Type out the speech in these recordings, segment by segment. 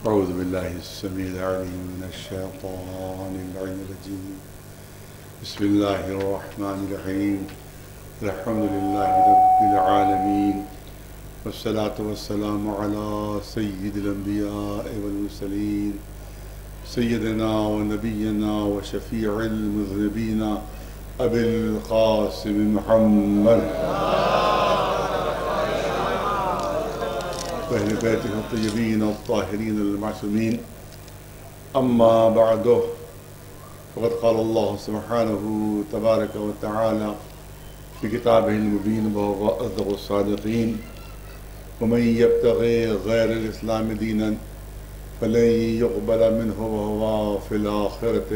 أعوذ بالله السميع العليم من الشيطان اللعين الرجيم. بسم الله الرحمن الرحيم. الحمد لله رب العالمين، والصلاة والسلام على سيد الأنبياء والمرسلين سيدنا ونبينا وشفيع المذنبين أبي القاسم محمد وأهل بيته الطيبين الطاهرين المعصومين. أما بعد، فقد قال الله سبحانه تبارك وتعالى في كتابه المبين وهو أصدق الصادقين: ومن يبتغي غير الإسلام دينا فلن يقبل منه وهو في الآخرة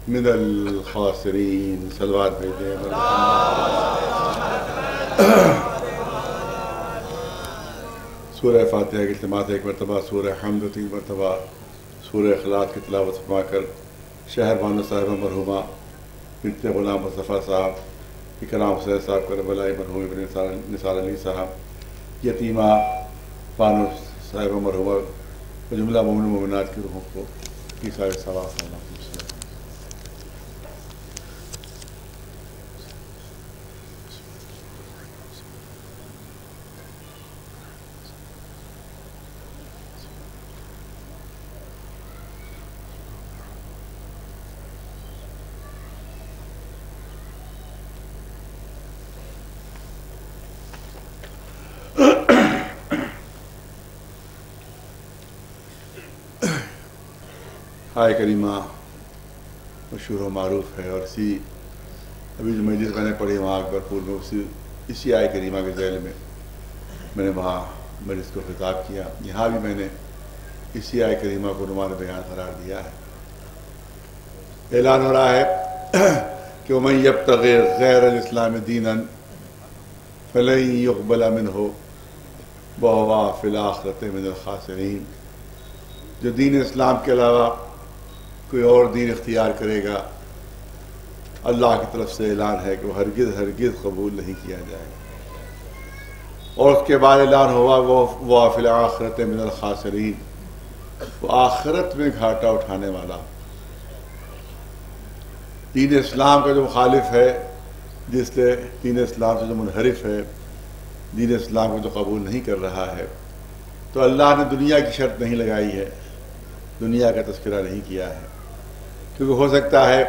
من الخاسرين. صلوات بھیجیں. سورہ فاتحہ کی التماس ایک مرتبہ، سورہ حمد 3 مرتبہ، سورہ اخلاص کی تلاوت فرما کر شہر بانو صاحب مرحومہ بنت غلام مصطفیٰ صاحب، اکرام حسین صاحب کربلا مرحوم ابن نثار علی صاحب، یتیمہ بانو صاحب مرحومہ و جملہ مومن مومنات کی روحوں کو کی سارے ثواب ہونا. آئے کریمہ مشہور و معروف ہے، اور ابھی جو مجلس میں نے پڑھی وہاں اکبرپور میں اسی آئے کریمہ کے ذیل میں نے وہاں مجلس کو خطاب کیا. یہاں بھی میں نے اسی آئے کریمہ کو عنوان بیان قرار دیا ہے. اعلان ہو رہا ہے کہ وَمَن يَبْتَغِ غَيْرَ الْإِسْلَامِ دِينًا فَلَن يُقْبَلَ مِنْهُ وَهُوَ فِي الْآخِرَةِ مِنَ الْخَاسِرِينَ. جو دین اسلام کے علاوہ کوئی اور دین اختیار کرے گا، اللہ کی طرف سے اعلان ہے کہ وہ ہرگز ہرگز قبول نہیں کیا جائے گا. اور اس کے بعد اعلان ہوا وہ فی الآخرۃ من الخاسرین، وہ آخرت میں گھاٹا اٹھانے والا. دین اسلام کا جو مخالف ہے، جس سے دین اسلام سے جو منحرف ہے، دین اسلام کو جو قبول نہیں کر رہا ہے، تو اللہ نے دنیا کی شرط نہیں لگائی ہے، دنیا کا تذکرہ نہیں کیا ہے. کیونکہ ہو سکتا ہے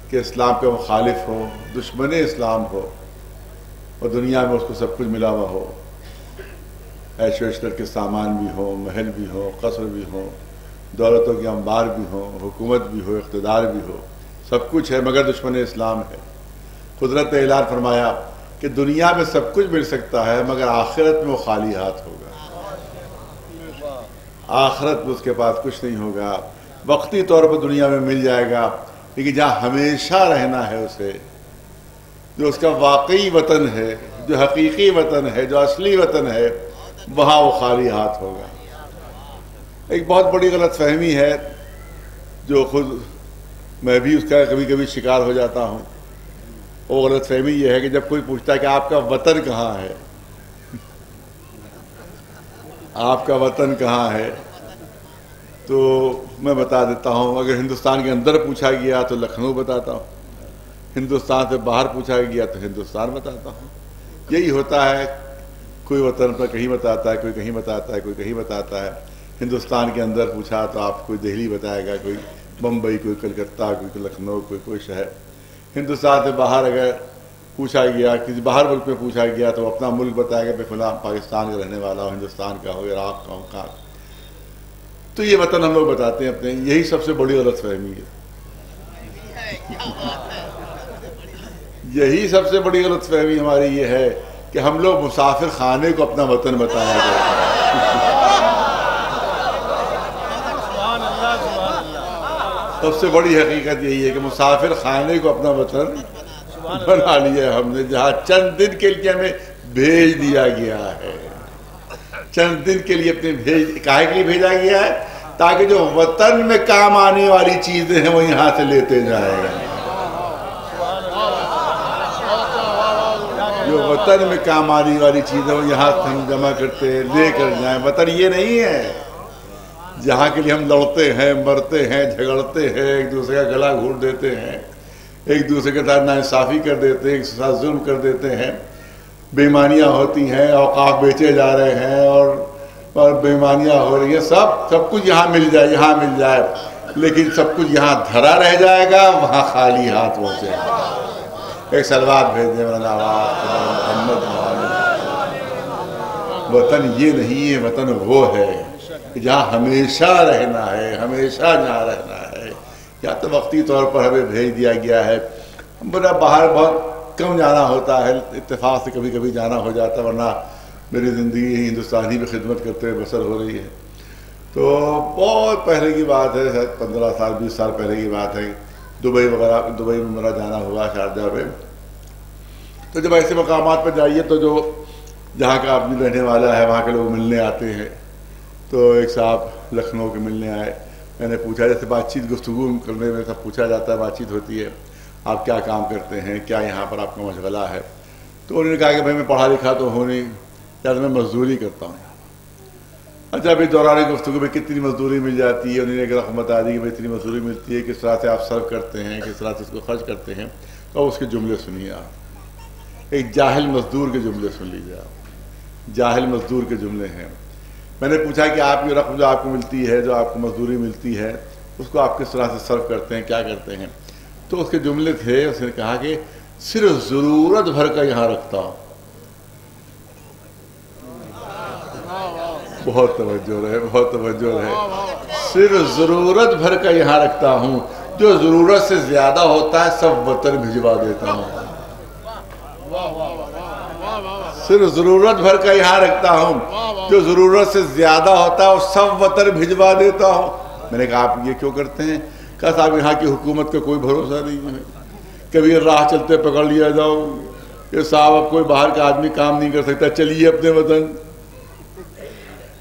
کہ اسلام کا مخالف ہو، دشمن اسلام ہو، اور دنیا میں اس کو سب کچھ ملا ہوا ہو، عیش و عشرت کے سامان بھی ہوں، محل بھی ہوں، قصر بھی ہوں، دولتوں کے انبار بھی ہوں، حکومت بھی ہو، اقتدار بھی ہو، سب کچھ ہے، مگر دشمن اسلام ہے. قدرت نے اعلان فرمایا کہ دنیا میں سب کچھ مل سکتا ہے، مگر آخرت میں وہ خالی ہاتھ ہوگا. آخرت میں اس کے پاس کچھ نہیں ہوگا. وقتی طور پر دنیا میں مل جائے گا، لیکن جہاں ہمیشہ رہنا ہے اسے، جو اس کا واقعی وطن ہے، جو حقیقی وطن ہے، جو اصلی وطن ہے، وہاں وہ خالی ہاتھ ہوگا. ایک بہت بڑی غلط فہمی ہے جو خود میں بھی اس کا کبھی کبھی شکار ہو جاتا ہوں. وہ غلط فہمی یہ ہے کہ جب کوئی پوچھتا ہے کہ آپ کا وطن کہاں ہے، آپ کا وطن کہاں ہے، تو میں بتا دیتا ہوں. اگر ہندوستان کے اندر پوچھا گیا تو لکھنؤ بتاتا ہوں، ہندوستان سے باہر پوچھا گیا تو ہندوستان بتاتا ہوں. یہی ہوتا ہے، کوئی وطن پر کہیں بتاتا ہے، کوئی کہیں بتاتا ہے، کوئی کہیں بتاتا ہے. ہندوستان کے اندر پوچھا تو آپ کوئی دہلی بتائے گا، کوئی بمبئی، کوئی کلکتہ، کوئی لکھنؤ، کوئی شہر. ہندوستان سے باہر اگر پوچھا گیا، کسی باہر ملک میں پوچھا گیا تو اپنا ملک بتائے گا، فلاں پاکستان کا رہنے والا ہو، ہندوستان کا ہو، عراق کا ہو، کہاں. تو یہ وطن ہم لوگ بتاتے ہیں اپنے. یہی سب سے بڑی غلط فہمی ہے. یہی سب سے بڑی غلط فہمی ہماری یہ ہے کہ ہم لوگ مسافر خانے کو اپنا وطن بتایا جاتا ہے. سب سے بڑی حقیقت یہی ہے کہ مسافر خانے کو اپنا وطن بنا لیا ہم نے، جہاں چند دن کے لیے ہمیں بھیج دیا گیا ہے. چند دن کے لیے اپنے کاہے کے لیے بھیجا گیا ہے؟ تاکہ جو وطن میں کام آنے والی چیزیں ہیں وہ یہاں سے لیتے جائیں. جو وطن میں کام آنے والی چیزیں وہ یہاں سے ہم جمع کرتے لے کر جائیں. وطن یہ نہیں ہے. جہاں کے لیے ہم لڑتے ہیں، مرتے ہیں، جھگڑتے ہیں، ایک دوسرے کا گلا گھونٹ دیتے ہیں، ایک دوسرے کے ساتھ ناانصافی کر دیتے ہیں، ایک دوسرے کے ساتھ ظلم کر دیتے ہیں، بےایمانیاں ہوتی ہیں، اوقاف بیچے جا رہے ہیں اور بےایمانیاں ہو رہی ہیں، سب کچھ یہاں مل جائے، یہاں مل جائے، لیکن سب کچھ یہاں دھرا رہ جائے گا، وہاں خالی ہاتھ پہنچے گا۔ ایک سلوات بھیج دیں مولانا محمد وطن یہ نہیں ہے، وطن وہ ہے کہ جہاں ہمیشہ رہنا ہے، ہمیشہ جہاں رہنا ہے۔ یا تو وقتی طور پر ہمیں بھیج دیا گیا ہے، میرا باہر بہت کم جانا ہوتا ہے، اتفاق سے کبھی کبھی جانا ہو جاتا ہے، ورنہ میری زندگی ہندوستانی میں خدمت کرتے ہوئے بسر ہو رہی ہے۔ تو بہت پہلے کی بات ہے، شاید 15 سال 20 سال پہلے کی بات ہے، دبئی میں میرا جانا ہوا، شارجہ میں۔ تو جب ایسے مقامات پر جائیے تو جو جہاں کا آدمی رہنے والا ہے وہاں کے لوگ ملنے آتے ہیں۔ تو ایک صاحب لکھنؤ کے ملنے آئے، میں نے پوچھا، جیسے بات چیت گفتگو کرنے میں سب پوچھا جاتا ہے، بات چیت ہوتی ہے، آپ کیا کام کرتے ہیں، کیا یہاں پر آپ کا مشغلہ ہے؟ تو انہوں نے کہا کہ بھائی میں پڑھا لکھا تو ہوں نہیں، یا میں مزدوری کرتا ہوں۔ اچھا ابھی دوران گفتگو میں کتنی مزدوری مل جاتی ہے؟ انہوں نے ایک رقم بتا دی کہ اتنی مزدوری ملتی ہے، کس طرح سے آپ صرف کرتے ہیں، کس طرح سے اس کو خرچ کرتے ہیں۔ تو اس کے جملے سنیے آپ، ایک جاہل مزدور کے جملے سن لیجیے آپ، جاہل مزدور کے جملے ہیں۔ میں نے پوچھا کہ آپ کی رقم جو آپ کو ملتی ہے، جو آپ کو مزدوری ملتی ہے، اس کو آپ کس طرح سے صرف کرتے ہیں، کیا کرتے ہیں؟ تو اس کے جملے تھے، اس نے کہا کہ صرف ضرورت بھر کا یہاں رکھتا ہوں۔ بہت توجہ رہے، بہت توجہ رہے، صرف ضرورت بھر کا یہاں رکھتا ہوں، جو ضرورت سے زیادہ ہوتا ہے سب وطن بھجوا دیتا ہوں۔ صرف ضرورت بھر کا یہاں رکھتا ہوں، جو ضرورت سے زیادہ ہوتا ہے وہ سب وطن بھجوا دیتا ہوں۔ میں نے کہا آپ یہ کیوں کرتے ہیں؟ کہا صاحب یہاں کی حکومت کا کوئی بھروسہ نہیں ہے، کبھی راہ چلتے پکڑ لیا جاؤ، یہ صاحب اب کوئی باہر کا آدمی کام نہیں کر سکتا، چلیے اپنے وطن،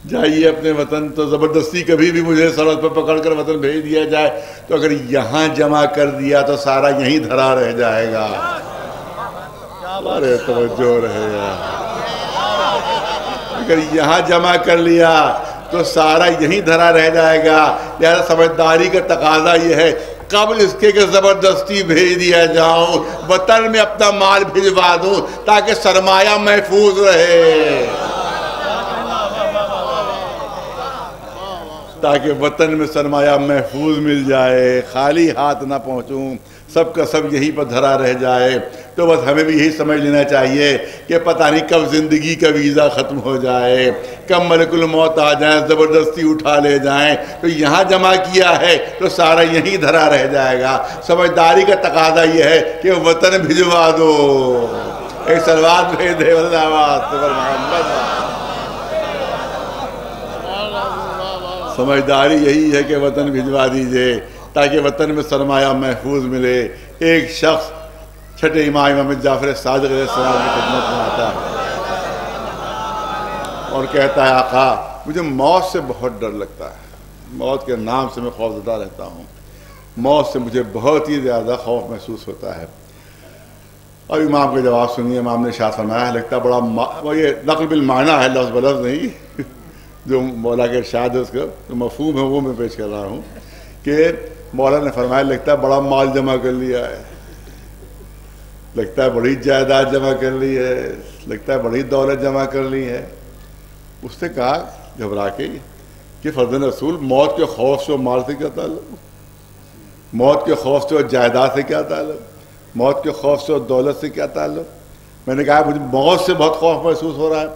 جائیے اپنے وطن۔ تو زبردستی کبھی بھی مجھے سڑک پہ پکڑ کر وطن بھیج دیا جائے تو اگر یہاں جمع کر دیا تو سارا یہیں دھرا رہ جائے گا۔ ارے توجہ رہے گا، اگر یہاں جمع کر لیا تو سارا یہیں دھرا رہ جائے گا۔ لہذا سمجھداری کا تقاضا یہ ہے قبل اس کے کہ زبردستی بھیج دیا جاؤں، وطن میں اپنا مال بھجوا دوں تاکہ سرمایہ محفوظ رہے، تاکہ وطن میں سرمایہ محفوظ مل جائے، خالی ہاتھ نہ پہنچوں، سب کا سب یہیں پر دھرا رہ جائے۔ تو بس ہمیں بھی یہی سمجھ لینا چاہیے کہ پتہ نہیں کب زندگی کا ویزا ختم ہو جائے، کب ملک الموت آ جائیں، زبردستی اٹھا لے جائیں، تو یہاں جمع کیا ہے تو سارا یہیں دھرا رہ جائے گا۔ سمجھداری کا تقاضا یہ ہے کہ وطن بھجوا دو۔ ایک سلوات بھیج دے محمد۔ سمجھداری یہی ہے کہ وطن بھجوا دیجئے تاکہ وطن میں سرمایہ محفوظ ملے۔ ایک شخص چھٹے امام جعفر صادق علیہ السلام کی خدمت میں آتا ہے اور کہتا ہے آقا مجھے موت سے بہت ڈر لگتا ہے، موت کے نام سے میں خوفزدہ رہتا ہوں، موت سے مجھے بہت ہی زیادہ خوف محسوس ہوتا ہے۔ اور امام کا جواب سنیے، امام نے ارشاد فرمایا ہے، لگتا بڑا، یہ نقل بالمعنی ہے، لفظ بلفظ نہیں، جو مولا کے ارشاد ہے اس کا جو مفہوم ہے وہ میں پیش کر رہا ہوں، کہ مولا نے فرمایا لگتا ہے بڑا مال جمع کر لیا ہے، لگتا ہے بڑی جائیداد جمع کر لی ہے، لگتا ہے بڑی دولت جمع کر لی ہے۔ اس نے کہا گھبرا کے کہ فرزند رسول موت کے خوف سے مال سے کیا تعلق، موت کے خوف سے جائیداد سے کیا تعلق، موت کے خوف سے دولت سے کیا تعلق؟ میں نے کہا مجھے موت سے بہت خوف محسوس ہو رہا ہے۔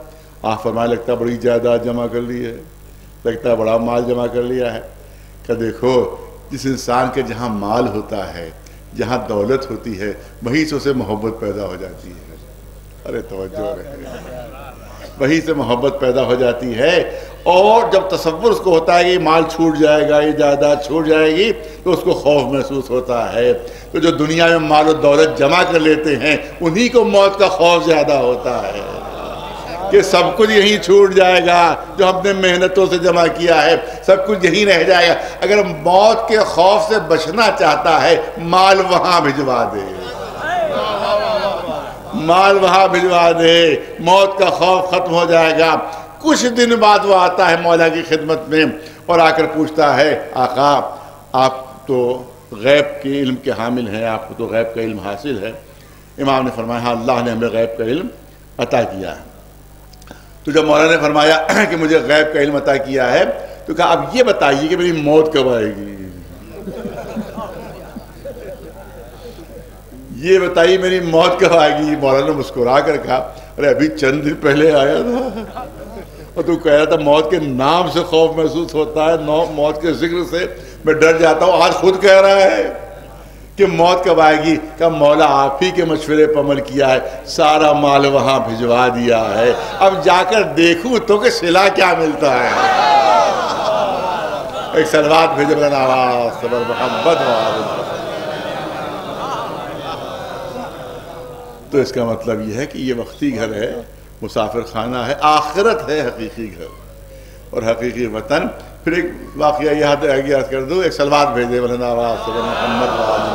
آپ فرمایا لگتا ہے بڑی جائیداد جمع کر لی ہے، لگتا ہے بڑا مال جمع کر لیا ہے۔ کہ دیکھو جس انسان کے جہاں مال ہوتا ہے، جہاں دولت ہوتی ہے، وہیں سے اسے محبت پیدا ہو جاتی ہے۔ ارے توجہ رہے، وہیں سے محبت پیدا ہو جاتی ہے، اور جب تصور اس کو ہوتا ہے کہ یہ مال چھوٹ جائے گا، یہ جائیداد چھوٹ جائے گی، تو اس کو خوف محسوس ہوتا ہے۔ تو جو دنیا میں مال و دولت جمع کر لیتے ہیں انہی کو موت کا خوف زیادہ ہوتا ہے کہ سب کچھ یہیں چھوٹ جائے گا، جو ہم نے محنتوں سے جمع کیا ہے سب کچھ یہیں رہ جائے گا۔ اگر موت کے خوف سے بچنا چاہتا ہے مال وہاں بھجوا دے، مال وہاں بھجوا دے، موت کا خوف ختم ہو جائے گا۔ کچھ دن بعد وہ آتا ہے مولا کی خدمت میں، اور آ کر پوچھتا ہے آقا آپ تو غیب کے علم کے حامل ہیں، آپ کو تو غیب کا علم حاصل ہے۔ امام نے فرمایا ہاں اللہ نے ہمیں غیب کا علم عطا کیا ہے۔ تو جب مولانا نے فرمایا کہ مجھے غیب کا علم عطا کیا ہے تو کہا اب یہ بتائیے کہ میری موت کب آئے گی، یہ بتائیے میری موت کب آئے گی۔ مولانا نے مسکرا کر کہا ارے ابھی چند دن پہلے آیا تھا اور تو کہہ رہا تھا موت کے نام سے خوف محسوس ہوتا ہے، موت کے ذکر سے میں ڈر جاتا ہوں، آج خود کہہ رہا ہے کہ موت کب آئے گی۔ کہ مولا آپ ہی کے مشورے پر عمل کیا ہے، سارا مال وہاں بھجوا دیا ہے، اب جا کر دیکھوں تو کہ صلہ کیا ملتا ہے۔ ایک صلوات بھیجے بلند آواز صبر محمد وآلہ۔ تو اس کا مطلب یہ ہے کہ یہ وقتی گھر ہے، مسافر خانہ ہے، آخرت ہے حقیقی گھر اور حقیقی وطن۔ پھر ایک واقعہ یاد کر دوں، ایک صلوات بھیجے بلند آواز صبر محمد وآلہ۔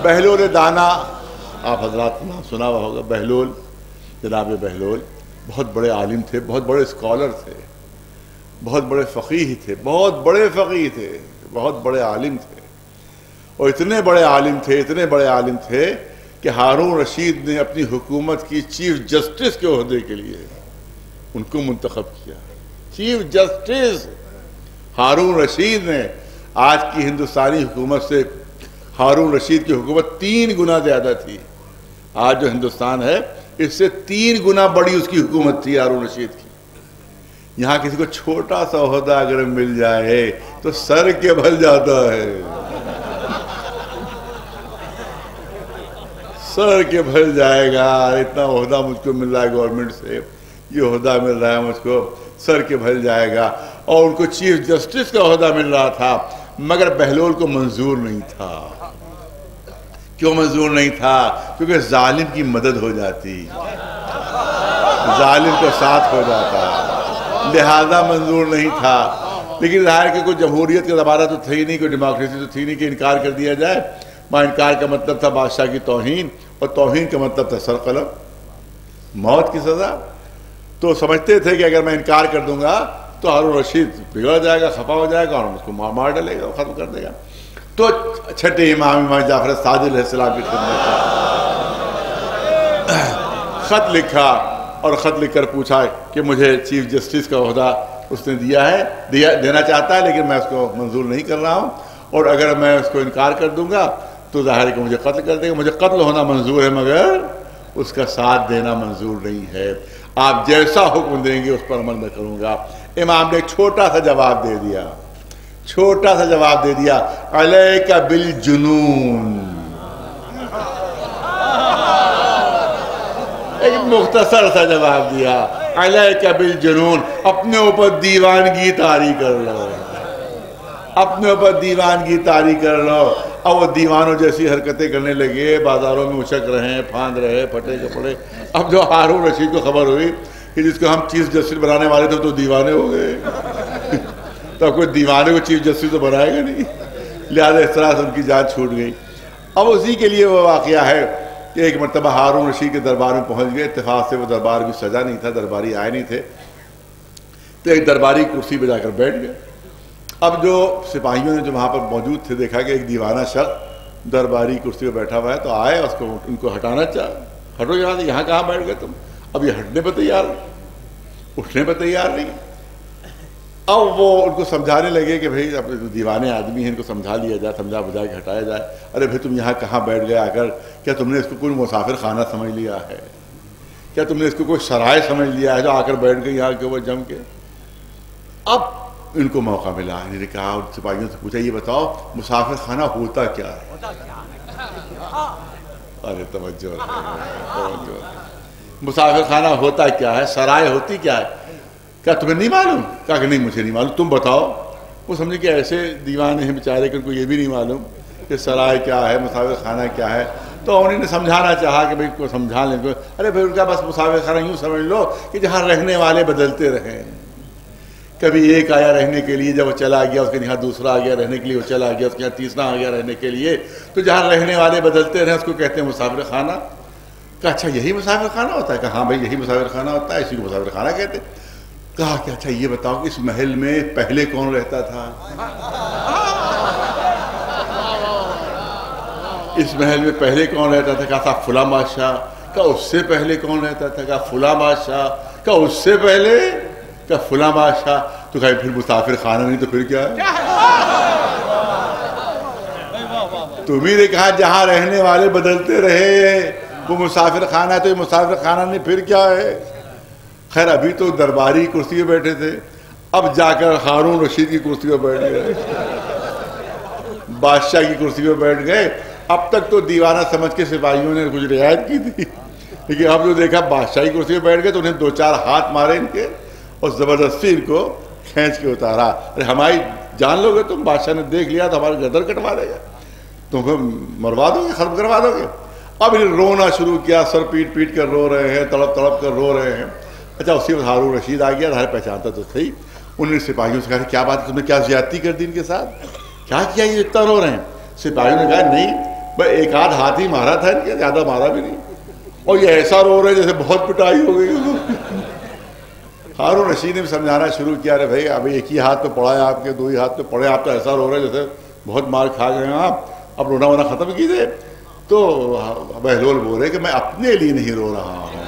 بہلول دانا، آپ حضرات نے سنا ہوا ہوگا، بہلول، جناب بہلول بہت بڑے عالم تھے، بہت بڑے اسکالر تھے، بہت بڑے فقیہ تھے، بہت بڑے فقیہ تھے، بہت بڑے عالم تھے، اور اتنے بڑے عالم تھے کہ ہارون رشید نے اپنی حکومت کی چیف جسٹس کے عہدے کے لیے ان کو منتخب کیا۔ چیف جسٹس ہارون رشید نے، آج کی ہندوستانی حکومت سے ہارون رشید کی حکومت 3 گنا زیادہ تھی۔ آج جو ہندوستان ہے اس سے 3 گنا بڑی اس کی حکومت تھی ہارون رشید کی۔ یہاں کسی کو چھوٹا سا عہدہ اگر مل جائے تو سر کے بھل جاتا ہے، سر کے بھل جائے گا، اتنا عہدہ مجھ کو مل رہا ہے گورنمنٹ سے، یہ عہدہ مل رہا ہے مجھ کو، سر کے بھل جائے گا۔ اور ان کو چیف جسٹس کا عہدہ مل رہا تھا، مگر بہلول کو منظور نہیں تھا۔ کیوں منظور نہیں تھا؟ کیونکہ ظالم کی مدد ہو جاتی، ظالم کو ساتھ ہو جاتا، لہذا منظور نہیں تھا۔ لیکن ظاہر کہ کوئی جمہوریت کا زمانہ تو تھی نہیں، کوئی ڈیموکریسی تو تھی نہیں کہ انکار کر دیا جائے۔ وہاں انکار کا مطلب تھا بادشاہ کی توہین، اور توہین کا مطلب تھا سر قلم، موت کی سزا۔ تو سمجھتے تھے کہ اگر میں انکار کر دوں گا تو ہارون رشید بگڑ جائے گا، خفا ہو جائے گا اور اس کو مار ڈالے گا، ختم کر دے گا۔ تو چھٹے امام جعفر صادق علیہ السلام کی خدمت میں خط لکھا، اور خط لکھ کر پوچھا کہ مجھے چیف جسٹس کا عہدہ اس نے دیا ہے، دینا چاہتا ہے، لیکن میں اس کو منظور نہیں کر رہا ہوں، اور اگر میں اس کو انکار کر دوں گا تو ظاہر ہے کہ مجھے قتل کر دے گا۔ مجھے قتل ہونا منظور ہے مگر اس کا ساتھ دینا منظور نہیں ہے، آپ جیسا حکم دیں گے اس پر عمل میں کروں گا۔ امام نے ایک چھوٹا سا جواب دے دیا، علیک بالجنون، ایک مختصر سا جواب دیا، علیک بالجنون، اپنے اوپر دیوانگی طاری کر لو، اپنے اوپر دیوانگی طاری کر لو۔ اب وہ دیوانوں جیسی حرکتیں کرنے لگے، بازاروں میں اچھک رہے ہیں، پھاند رہے ہیں، پھٹے کپڑے۔ اب جو ہارون رشید کو خبر ہوئی کہ جس کو ہم چیف جسٹس بنانے والے تھے تو دیوانے ہو گئے، تو کوئی دیوانے کو چیف جسٹس تو بنائے گا نہیں، لہٰذا اس طرح سے ان کی جان چھوٹ گئی۔ اب اسی کے لیے وہ واقعہ ہے کہ ایک مرتبہ ہارون رشید کے دربار میں پہنچ گئے، اتفاق سے وہ دربار بھی سجا نہیں تھا، درباری آئے نہیں تھے، تو ایک درباری کرسی پہ جا کر بیٹھ گئے۔ اب جو سپاہیوں نے جو وہاں پر موجود تھے دیکھا کہ ایک دیوانہ شخص درباری کرسی پہ بیٹھا ہوا ہے، تو آئے اس کو ان کو ہٹانا چاہا، ہٹو یہاں سے، یہاں کہاں بیٹھ گئے تم؟ اب یہ ہٹنے پہ تیار نہیں، اٹھنے پہ تیار نہیں۔ اب وہ ان کو سمجھانے لگے کہ بھائی اب دیوانے آدمی ہیں، ان کو سمجھا لیا جائے، سمجھا بجھا کے ہٹایا جائے۔ ارے بھائی تم یہاں کہاں بیٹھ گئے آ کر؟ کیا تم نے اس کو کوئی مسافر خانہ سمجھ لیا ہے؟ کیا تم نے اس کو کوئی سرائے سمجھ لیا ہے جو آ کر بیٹھ گئی یہاں کے اوپر جم کے؟ اب ان کو موقع ملا، انہوں نے کہا، سپاہیوں سے پوچھا یہ بتاؤ مسافر خانہ ہوتا کیا ہے؟ ارے توجہ، مسافر خانہ ہوتا کیا ہے، سرائے ہوتی کیا ہے؟ کیا تمہیں نہیں معلوم؟ کہا کہ نہیں مجھے نہیں معلوم، تم بتاؤ۔ وہ سمجھے کہ ایسے دیوانے ہیں بیچارے کہ ان کو یہ بھی نہیں معلوم کہ سرائے کیا ہے، مسافر خانہ کیا ہے۔ تو انہوں نے سمجھانا چاہا کہ بھائی کو سمجھا لیں۔ ارے بھائی ان کا بس مسافر خانہ یوں سمجھ لو کہ جہاں رہنے والے بدلتے رہیں، کبھی ایک آیا رہنے کے لیے، جب وہ چلا گیا اس کے یہاں دوسرا آ گیا رہنے کے لیے، وہ چلا گیا اس کے یہاں تیسرا آ گیا رہنے کے لیے، تو جہاں رہنے والے بدلتے رہیں اس کو کہتے ہیں مسافر خانہ۔ کہا اچھا یہی مسافر خانہ ہوتا ہے؟ کہا ہاں بھائی یہی مسافر خانہ ہوتا ہے، اسی کو مسافر خانہ کہتے ہیں۔ کہا کہ اچھا یہ بتاؤ کہ اس محل میں پہلے کون رہتا تھا؟ اس محل میں پہلے کون رہتا تھا؟ کہا تھا فلاں بادشاہ. کہا اس سے پہلے کون رہتا تھا؟ کہا فلاں بادشاہ. کہا اس سے پہلے؟ کہا فلاں بادشاہ. تو کہا پھر مسافر خانہ نہیں تو پھر کیا ہے؟ تمہیں نے کہا جہاں رہنے والے بدلتے رہے وہ مسافر خانہ ہے، تو یہ مسافر خانہ نہیں پھر کیا ہے؟ خیر ابھی تو درباری کرسی پہ بیٹھے تھے، اب جا کر ہارون رشید کی کرسی پہ بیٹھ گئے، بادشاہ کی کرسی پہ بیٹھ گئے. اب تک تو دیوانہ سمجھ کے سپاہیوں نے کچھ رعایت کی تھی، لیکن اب جو دیکھا بادشاہ کی کرسی پہ بیٹھ گئے تو انہیں 2-4 ہاتھ مارے ان کے اور زبردستی ان کو کھینچ کے اتارا. ارے ہماری جان لو گے تم، بادشاہ نے دیکھ لیا تو ہمارے گردن کٹوا دے گا، تم کو مروا دو گے، ختم کروا دو گے. اب انہیں رونا شروع کیا، سر پیٹ پیٹ کر رو رہے ہیں، تڑپ تڑپ کر رو رہے ہیں. اچھا اسی وقت ہارون رشید آ گیا، ہر پہچانتا تو صحیح. انہوں نے سپاہیوں سے کہا کیا بات ہے، تم نے کیا زیادتی کر دی ان کے ساتھ، کیا کیا یہ اتنا رو رہے ہیں؟ سپاہیوں نے کہا نہیں بس ایک آدھ ہاتھ ہی مارا تھا ان کے، زیادہ مارا بھی نہیں، اور یہ ایسا رو رہے جیسے بہت پٹائی ہو گئی. ہارون رشید نے سمجھانا شروع کیا، ارے بھائی ابھی ایک ہی ہاتھ پہ پڑا ہے آپ کے، 2 ہی ہاتھ پہ پڑے، آپ تو ایسا رو رہے جیسے بہت مار کھا گئے ہیں آپ، اب رونا وونا ختم کیجیے. تو بہلول بول رہے کہ میں اپنے لیے نہیں رو رہا ہوں،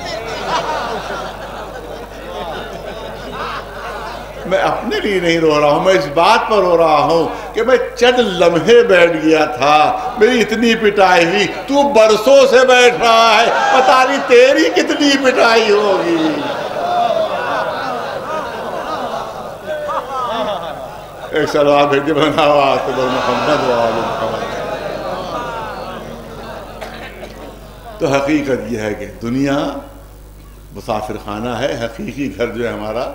میں اپنے لیے نہیں رو رہا ہوں، میں اس بات پر رو رہا ہوں کہ میں چند لمحے بیٹھ گیا تھا، میری اتنی پٹائی ہوئی، تو برسوں سے بیٹھ رہا ہے، پتہ نہیں تیری کتنی پٹائی ہوگی. ایک سلوات بھیجے بنا آواز تو محمد وآل محمد. تو حقیقت یہ ہے کہ دنیا مسافر خانہ ہے، حقیقی گھر جو ہے ہمارا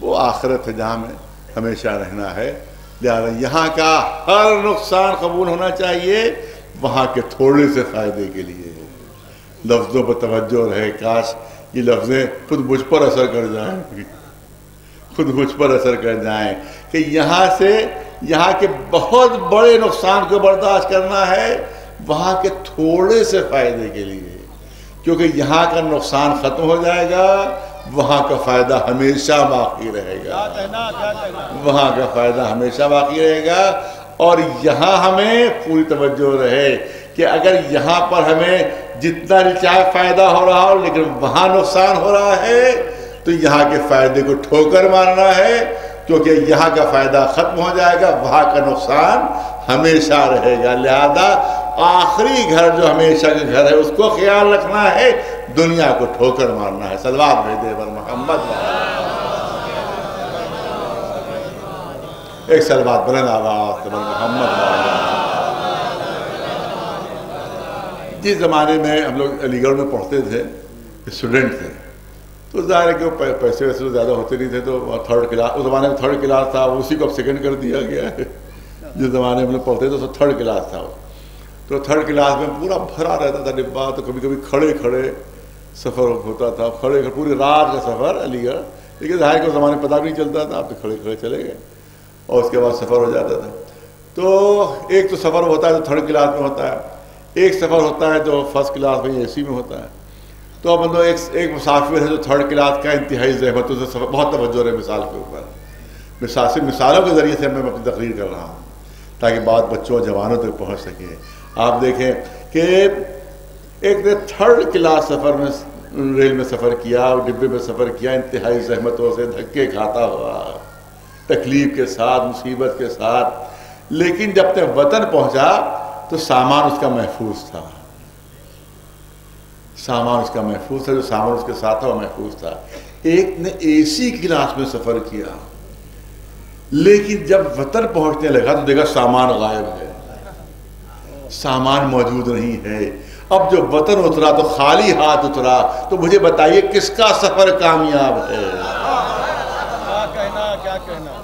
وہ آخرت ہے جہاں میں ہمیشہ رہنا ہے. لہذا یہاں کا ہر نقصان قبول ہونا چاہیے وہاں کے تھوڑے سے فائدے کے لیے. لفظوں پر توجہ رہے، کاش یہ لفظیں خود مجھ پر اثر کر جائیں، خود مجھ پر اثر کر جائیں کہ یہاں سے یہاں کے بہت بڑے نقصان کو برداشت کرنا ہے وہاں کے تھوڑے سے فائدے کے لیے، کیونکہ یہاں کا نقصان ختم ہو جائے گا، وہاں کا فائدہ ہمیشہ باقی رہے گا، وہاں کا فائدہ ہمیشہ باقی رہے گا. اور یہاں ہمیں پوری توجہ رہے کہ اگر یہاں پر ہمیں جتنا چاہے فائدہ ہو رہا ہو لیکن وہاں نقصان ہو رہا ہے تو یہاں کے فائدے کو ٹھوکر مارنا ہے، کیونکہ یہاں کا فائدہ ختم ہو جائے گا، وہاں کا نقصان ہمیشہ رہے گا. لہذا آخری گھر جو ہمیشہ کا گھر ہے اس کو خیال رکھنا ہے، دنیا کو ٹھوکر مارنا ہے. صلوات بھیجے بر محمد. ایک صلوات بلند آواز بر محمد. جس زمانے میں ہم لوگ علی گڑھ میں پڑھتے تھے، اسٹوڈنٹ تھے، تو ظاہر ہے کہ وہ پیسے ویسے زیادہ ہوتے نہیں تھے، تو 3rd کلاس اس زمانے میں 3rd کلاس تھا، اسی کو اب 2nd کر دیا گیا ہے. جس زمانے میں ہم لوگ پڑھتے تھے تو 3rd کلاس تھا، تو 3rd کلاس میں پورا بھرا رہتا تھا ڈبہ. تو کبھی کبھی کھڑے کھڑے سفر ہوتا تھا، کھڑے پوری رات کا سفر علی گڑھ. لیکن ظاہر کہ اس زمانے میں پتہ بھی نہیں چلتا تھا، آپ تو کھڑے کھڑے چلے گئے اور اس کے بعد سفر ہو جاتا تھا. تو ایک تو سفر ہوتا ہے تو 3rd کلاس میں ہوتا ہے، ایک سفر ہوتا ہے تو 1st کلاس میں AC میں ہوتا ہے. تو اب مطلب ایک مسافر ہے جو 3rd کلاس کا انتہائی زحمتوں سے سفر، بہت توجہ رہے مثال کے اوپر، مثالوں کے ذریعے سے میں اپنی تقریر کر رہا ہوں تاکہ بات بچوں اور جوانوں تک پہنچ سکے. آپ دیکھیں کہ ایک نے 3rd کلاس سفر میں ریل میں سفر کیا، ڈبے میں سفر کیا، انتہائی زحمتوں سے دھکے کھاتا ہوا، تکلیف کے ساتھ، مصیبت کے ساتھ. لیکن جب تک وطن پہنچا تو سامان اس کا محفوظ تھا، سامان اس کا محفوظ تھا، جو سامان اس کے ساتھ تھا وہ محفوظ تھا. ایک نے AC کلاس میں سفر کیا، لیکن جب وطن پہنچنے لگا تو دیکھا سامان غائب ہے، سامان موجود نہیں ہے. اب جو وطن اترا تو خالی ہاتھ اترا. تو مجھے بتائیے کس کا سفر کامیاب ہے؟ کیا کہنا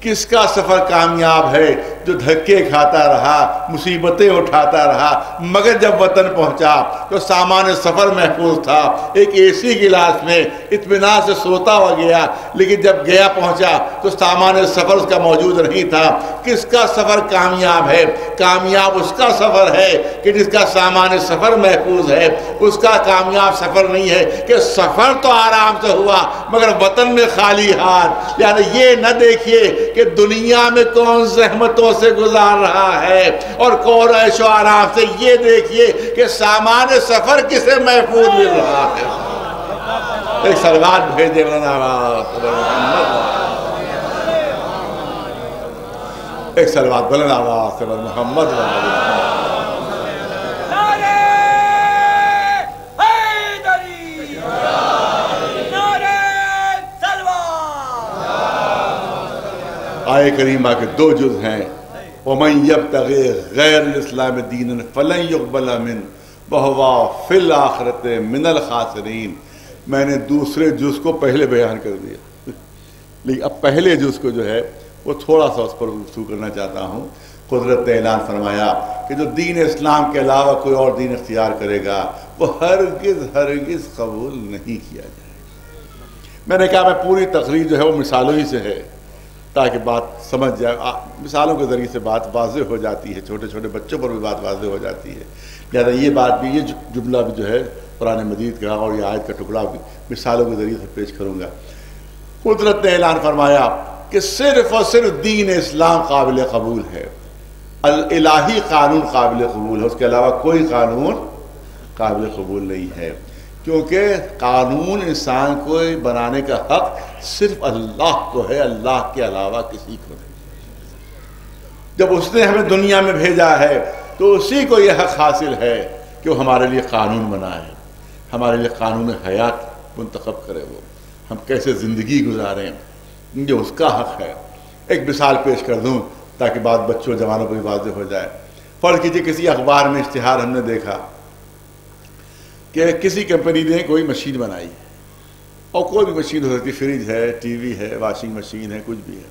کس کا سفر کامیاب ہے؟ جو دھکے کھاتا رہا، مصیبتیں اٹھاتا رہا، مگر جب وطن پہنچا تو سامان سفر محفوظ تھا، ایک اے سی گلاس میں اطمینان سے سوتا ہوا گیا، لیکن جب گیا پہنچا تو سامان سفر اس کا موجود نہیں تھا۔ کس کا سفر کامیاب ہے؟ کامیاب اس کا سفر ہے کہ جس کا سامان سفر محفوظ ہے۔ اس کا کامیاب سفر نہیں ہے کہ سفر تو آرام سے ہوا مگر وطن میں خالی ہاتھ۔ یعنی یہ نہ دیکھیے کہ دنیا میں کون زحمتوں سے گزار رہا ہے اور کون عیش و آرام سے، یہ دیکھیے کہ سامان سفر کسے محفوظ مل رہا ہے۔ ایک سلوات بھیج دے ایک سلوات بلند آواز سے محمد آئے کریمہ کے دو جز ہیں، وَمَنْ يَبْتَغِ غَيْرَ الْإِسْلَامِ دِينًا فَلَنْ يُقْبَلَ مِنْهُ وَهُوَ فِي الْآخِرَةِ مِنَ الْخَاسِرِينَ۔ میں نے دوسرے جز کو پہلے بیان کر دیا، لیکن اب پہلے جز کو جو ہے وہ تھوڑا سا اس پر گفتگو کرنا چاہتا ہوں۔ قدرت نے اعلان فرمایا کہ جو دین اسلام کے علاوہ کوئی اور دین اختیار کرے گا وہ ہرگز قبول نہیں کیا جائے گا۔ میں نے کہا میں پوری تقریر جو ہے وہ مثالوں ہی سے ہے تاکہ بات سمجھ جائے، مثالوں کے ذریعے سے بات واضح ہو جاتی ہے، چھوٹے چھوٹے بچوں پر بھی بات واضح ہو جاتی ہے۔ لہٰذا یہ بات بھی، یہ جملہ بھی جو ہے قرآن مجید کا اور یہ آیت کا ٹکڑا بھی مثالوں کے ذریعے سے پیش کروں گا۔ قدرت نے اعلان فرمایا کہ صرف اور صرف دین اسلام قابل قبول ہے، الہی قانون قابل قبول ہے، اس کے علاوہ کوئی قانون قابل قبول نہیں ہے، کیونکہ قانون انسان کو بنانے کا حق صرف اللہ کو ہے، اللہ کے علاوہ کسی کو نہیں۔ جب اس نے ہمیں دنیا میں بھیجا ہے تو اسی کو یہ حق حاصل ہے کہ وہ ہمارے لیے قانون بنائے، ہمارے لیے قانون حیات منتخب کرے، وہ ہم کیسے زندگی گزاریں، یہ اس کا حق ہے۔ ایک مثال پیش کر دوں تاکہ بات بچوں جوانوں کو بھی واضح ہو جائے۔ فرض کیجیے کسی اخبار میں اشتہار ہم نے دیکھا کہ کسی کمپنی نے کوئی مشین بنائی، اور کوئی بھی مشین ہو سکتی ہے، فریج ہے، ٹی وی ہے، واشنگ مشین ہے، کچھ بھی ہے،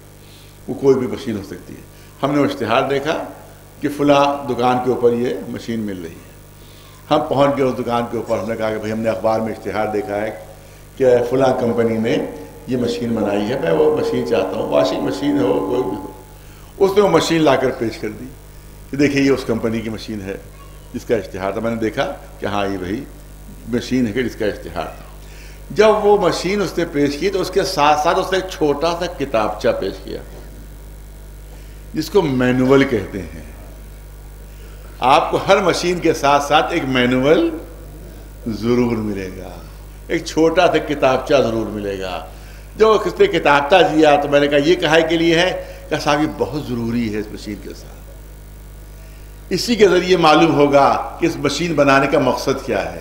وہ کوئی بھی مشین ہو سکتی ہے۔ ہم نے وہ اشتہار دیکھا کہ فلاں دکان کے اوپر یہ مشین مل رہی ہے۔ ہم پہنچ گئے اس دکان کے اوپر، ہم نے کہا کہ بھائی ہم نے اخبار میں اشتہار دیکھا ہے کہ فلاں کمپنی نے یہ مشین بنائی ہے، میں وہ مشین چاہتا ہوں، واشنگ مشین ہو کوئی بھی ہو۔ اس نے وہ مشین لا کر پیش کر دی کہ دیکھیے یہ اس کمپنی کی مشین ہے جس کا اشتہار تھا۔ میں نے دیکھا کہ ہاں یہ وہی مشین ہے کہ جس کا اشتہار تھا۔ جب وہ مشین اس نے پیش کی تو اس کے ساتھ ساتھ اس نے ایک چھوٹا سا کتابچہ پیش کیا جس کو مینول کہتے ہیں۔ آپ کو ہر مشین کے ساتھ ساتھ ایک مینول ضرور ملے گا، ایک چھوٹا سا کتابچہ ضرور ملے گا۔ جو کس نے کتابچہ دیا تو میں نے کہا یہ کہا کے لیے ہے کہ صاحب یہ بہت ضروری ہے اس مشین کے ساتھ، اسی کے ذریعے معلوم ہوگا کہ اس مشین بنانے کا مقصد کیا ہے،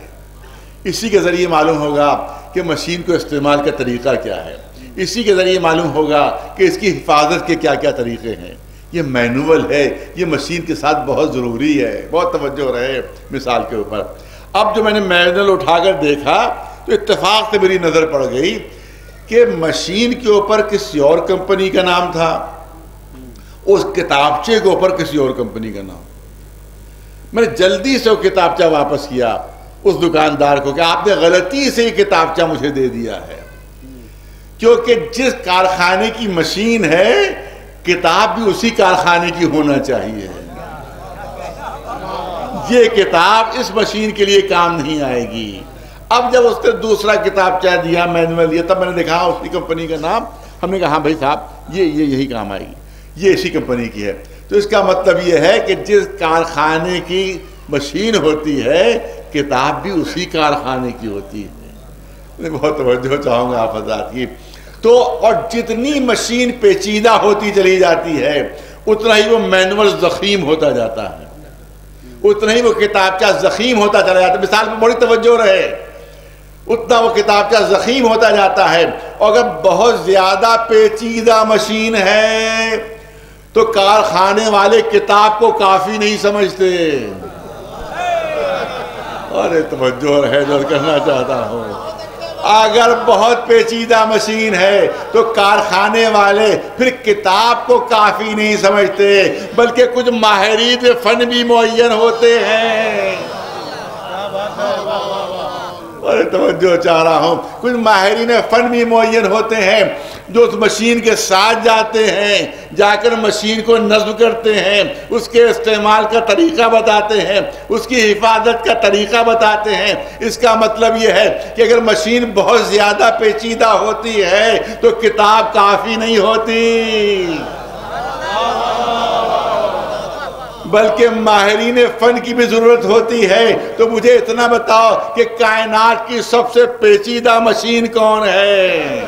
اسی کے ذریعے معلوم ہوگا کہ مشین کو استعمال کا طریقہ کیا ہے، اسی کے ذریعے معلوم ہوگا کہ اس کی حفاظت کے کیا کیا طریقے ہیں۔ یہ مینول ہے، یہ مشین کے ساتھ بہت ضروری ہے، بہت توجہ رہے مثال کے اوپر۔ اب جو میں نے مینول اٹھا کر دیکھا تو اتفاق سے میری نظر پڑ گئی کہ مشین کے اوپر کسی اور کمپنی کا نام تھا، اس کتابچے کے اوپر کسی اور کمپنی کا نام۔ میں نے جلدی سے وہ کتابچہ واپس کیا اس دکاندار کو کہ آپ نے غلطی سے یہ کتابچہ مجھے دے دیا ہے، کیونکہ جس کارخانے کی مشین ہے کتاب بھی اسی کارخانے کی ہونا چاہیے۔ یہ کتاب اس مشین کے لیے کام نہیں آئے گی۔ اب جب اس نے دوسرا کتابچہ دیا، مینول دیا، تب میں نے دیکھا اسی کمپنی کا نام۔ ہم نے کہا ہاں بھائی صاحب یہ یہی کام آئے گی، یہ اسی کمپنی کی ہے۔ تو اس کا مطلب یہ ہے کہ جس کارخانے کی مشین ہوتی ہے کتاب بھی اسی کارخانے کی ہوتی ہے۔ بہت توجہ چاہوں گا آپ حضرات کی۔ تو اور جتنی مشین پیچیدہ ہوتی چلی جاتی ہے اتنا ہی وہ مینول ضخیم ہوتا جاتا ہے، اتنا ہی وہ کتابچہ ضخیم ہوتا چلا جاتا ہے۔ مثال میں بڑی توجہ رہے، اتنا وہ کتابچہ ضخیم ہوتا جاتا ہے۔ اور اگر بہت زیادہ پیچیدہ مشین ہے تو کارخانے والے کتاب کو کافی نہیں سمجھتے۔ ارے توجہ رہے جو کرنا چاہتا ہوں، اگر بہت پیچیدہ مشین ہے تو کارخانے والے پھر کتاب کو کافی نہیں سمجھتے، بلکہ کچھ ماہرین فن بھی معین ہوتے ہیں۔ اور توجہ چاہ رہا ہوں، کچھ ماہرین فن بھی معین ہوتے ہیں جو اس مشین کے ساتھ جاتے ہیں، جا کر مشین کو نصب کرتے ہیں، اس کے استعمال کا طریقہ بتاتے ہیں، اس کی حفاظت کا طریقہ بتاتے ہیں۔ اس کا مطلب یہ ہے کہ اگر مشین بہت زیادہ پیچیدہ ہوتی ہے تو کتاب کافی نہیں ہوتی، بلکہ ماہرین فن کی بھی ضرورت ہوتی ہے۔ تو مجھے اتنا بتاؤ کہ کائنات کی سب سے پیچیدہ مشین کون ہے؟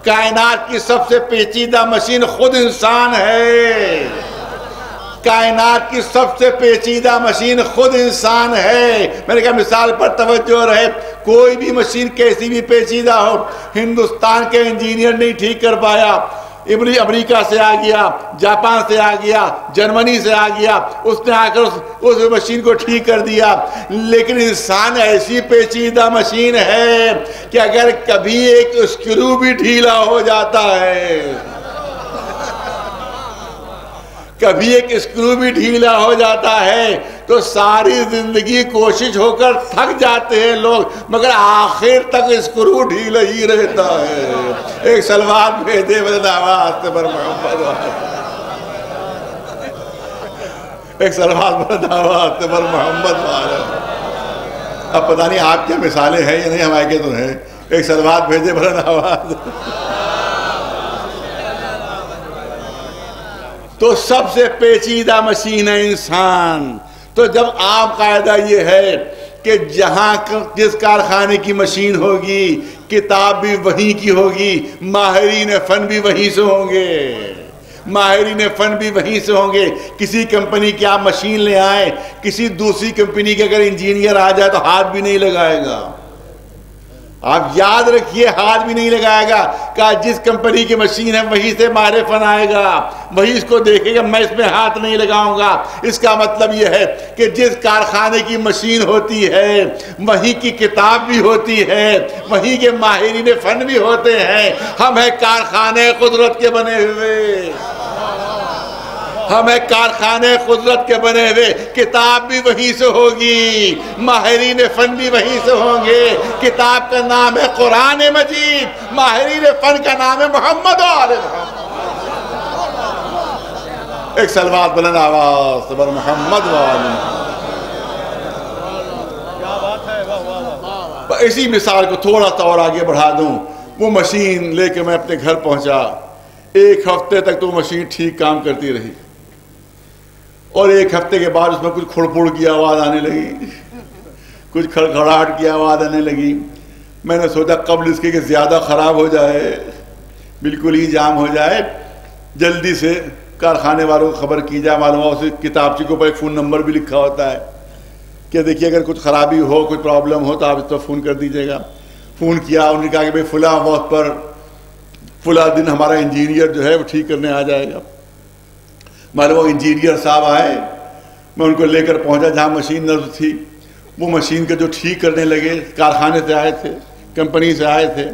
کائنات کی سب سے پیچیدہ مشین خود انسان ہے۔ کائنات کی سب سے پیچیدہ مشین خود انسان ہے۔ میں نے کہا مثال پر توجہ رہے، کوئی بھی مشین کیسی بھی پیچیدہ ہو، ہندوستان کے انجینئر نہیں ٹھیک کر پایا، امریکہ سے آ گیا، جاپان سے آ گیا، جرمنی سے آ گیا، اس نے آ کر اس مشین کو ٹھیک کر دیا۔ لیکن انسان ایسی پیچیدہ مشین ہے کہ اگر کبھی ایک اسکرو بھی ڈھیلا ہو جاتا ہے، کبھی ایک اسکرو بھی ڈھیلا ہو جاتا ہے تو ساری زندگی کوشش ہو کر تھک جاتے ہیں لوگ، مگر آخر تک اسکرو ڈھیلا ہی رہتا ہے۔ ایک سلوات بھیجے بلند آواز سے پر محمد والے، ایک سلوات بلند آواز سے پر محمد والے۔ اب پتہ نہیں آپ کیا مثالیں ہیں یا نہیں، ہمارے کے تو ہیں۔ ایک سلوات بھیجے بلند آواز۔ تو سب سے پیچیدہ مشین ہے انسان۔ تو جب عام قاعدہ یہ ہے کہ جہاں جس کارخانے کی مشین ہوگی، کتاب بھی وہیں کی ہوگی، ماہرین فن بھی وہیں سے ہوں گے، ماہرین فن بھی وہیں سے ہوں گے۔ کسی کمپنی کی آپ مشین لے آئیں، کسی دوسری کمپنی کے اگر انجینئر آ جائے تو ہاتھ بھی نہیں لگائے گا۔ آپ یاد رکھیے، ہاتھ بھی نہیں لگائے گا کہ جس کمپنی کی مشین ہے وہیں سے ماہر فن آئے گا، وہی اس کو دیکھے گا، میں اس میں ہاتھ نہیں لگاؤں گا۔ اس کا مطلب یہ ہے کہ جس کارخانے کی مشین ہوتی ہے وہیں کی کتاب بھی ہوتی ہے، وہیں کے ماہرین فن بھی ہوتے ہیں۔ ہم ہیں کارخانے قدرت کے بنے ہوئے، ہم ہیں کارخانے قدرت کے بنے ہوئے۔ کتاب بھی وہیں سے ہوگی، ماہرین فن بھی وہیں سے ہوں گے۔ کتاب کا نام ہے قرآن مجید، ماہرین فن کا نام ہے محمد و آل محمد۔ ایک سلوات بلند آواز سے بر محمد و آل محمد۔ اسی مثال کو تھوڑا سا اور آگے بڑھا دوں۔ وہ مشین لے کے میں اپنے گھر پہنچا، ایک ہفتے تک تو مشین ٹھیک کام کرتی رہی، اور ایک ہفتے کے بعد اس میں کچھ کھڑپڑ کی آواز آنے لگی، کچھ کھڑکھڑاہٹ کی آواز آنے لگی۔ میں نے سوچا قبل اس کے کہ زیادہ خراب ہو جائے، بالکل ہی جام ہو جائے، جلدی سے کارخانے والوں کو خبر کی جائے۔ معلوم ہو اس کتابچے کے اوپر ایک فون نمبر بھی لکھا ہوتا ہے کہ دیکھیے اگر کچھ خرابی ہو، کوئی پرابلم ہو تو آپ اس پر فون کر دیجیے گا۔ فون کیا، انہوں نے کہا کہ بھئی فلاں وقت پر فلاں دن ہمارا انجینئر جو ہے وہ ٹھیک کرنے آ جائے گا۔ معلوم وہ انجینئر صاحب آئے، میں ان کو لے کر پہنچا جہاں مشین نصب تھی۔ وہ مشین کا جو ٹھیک کرنے لگے، کارخانے سے آئے تھے، کمپنی سے آئے تھے،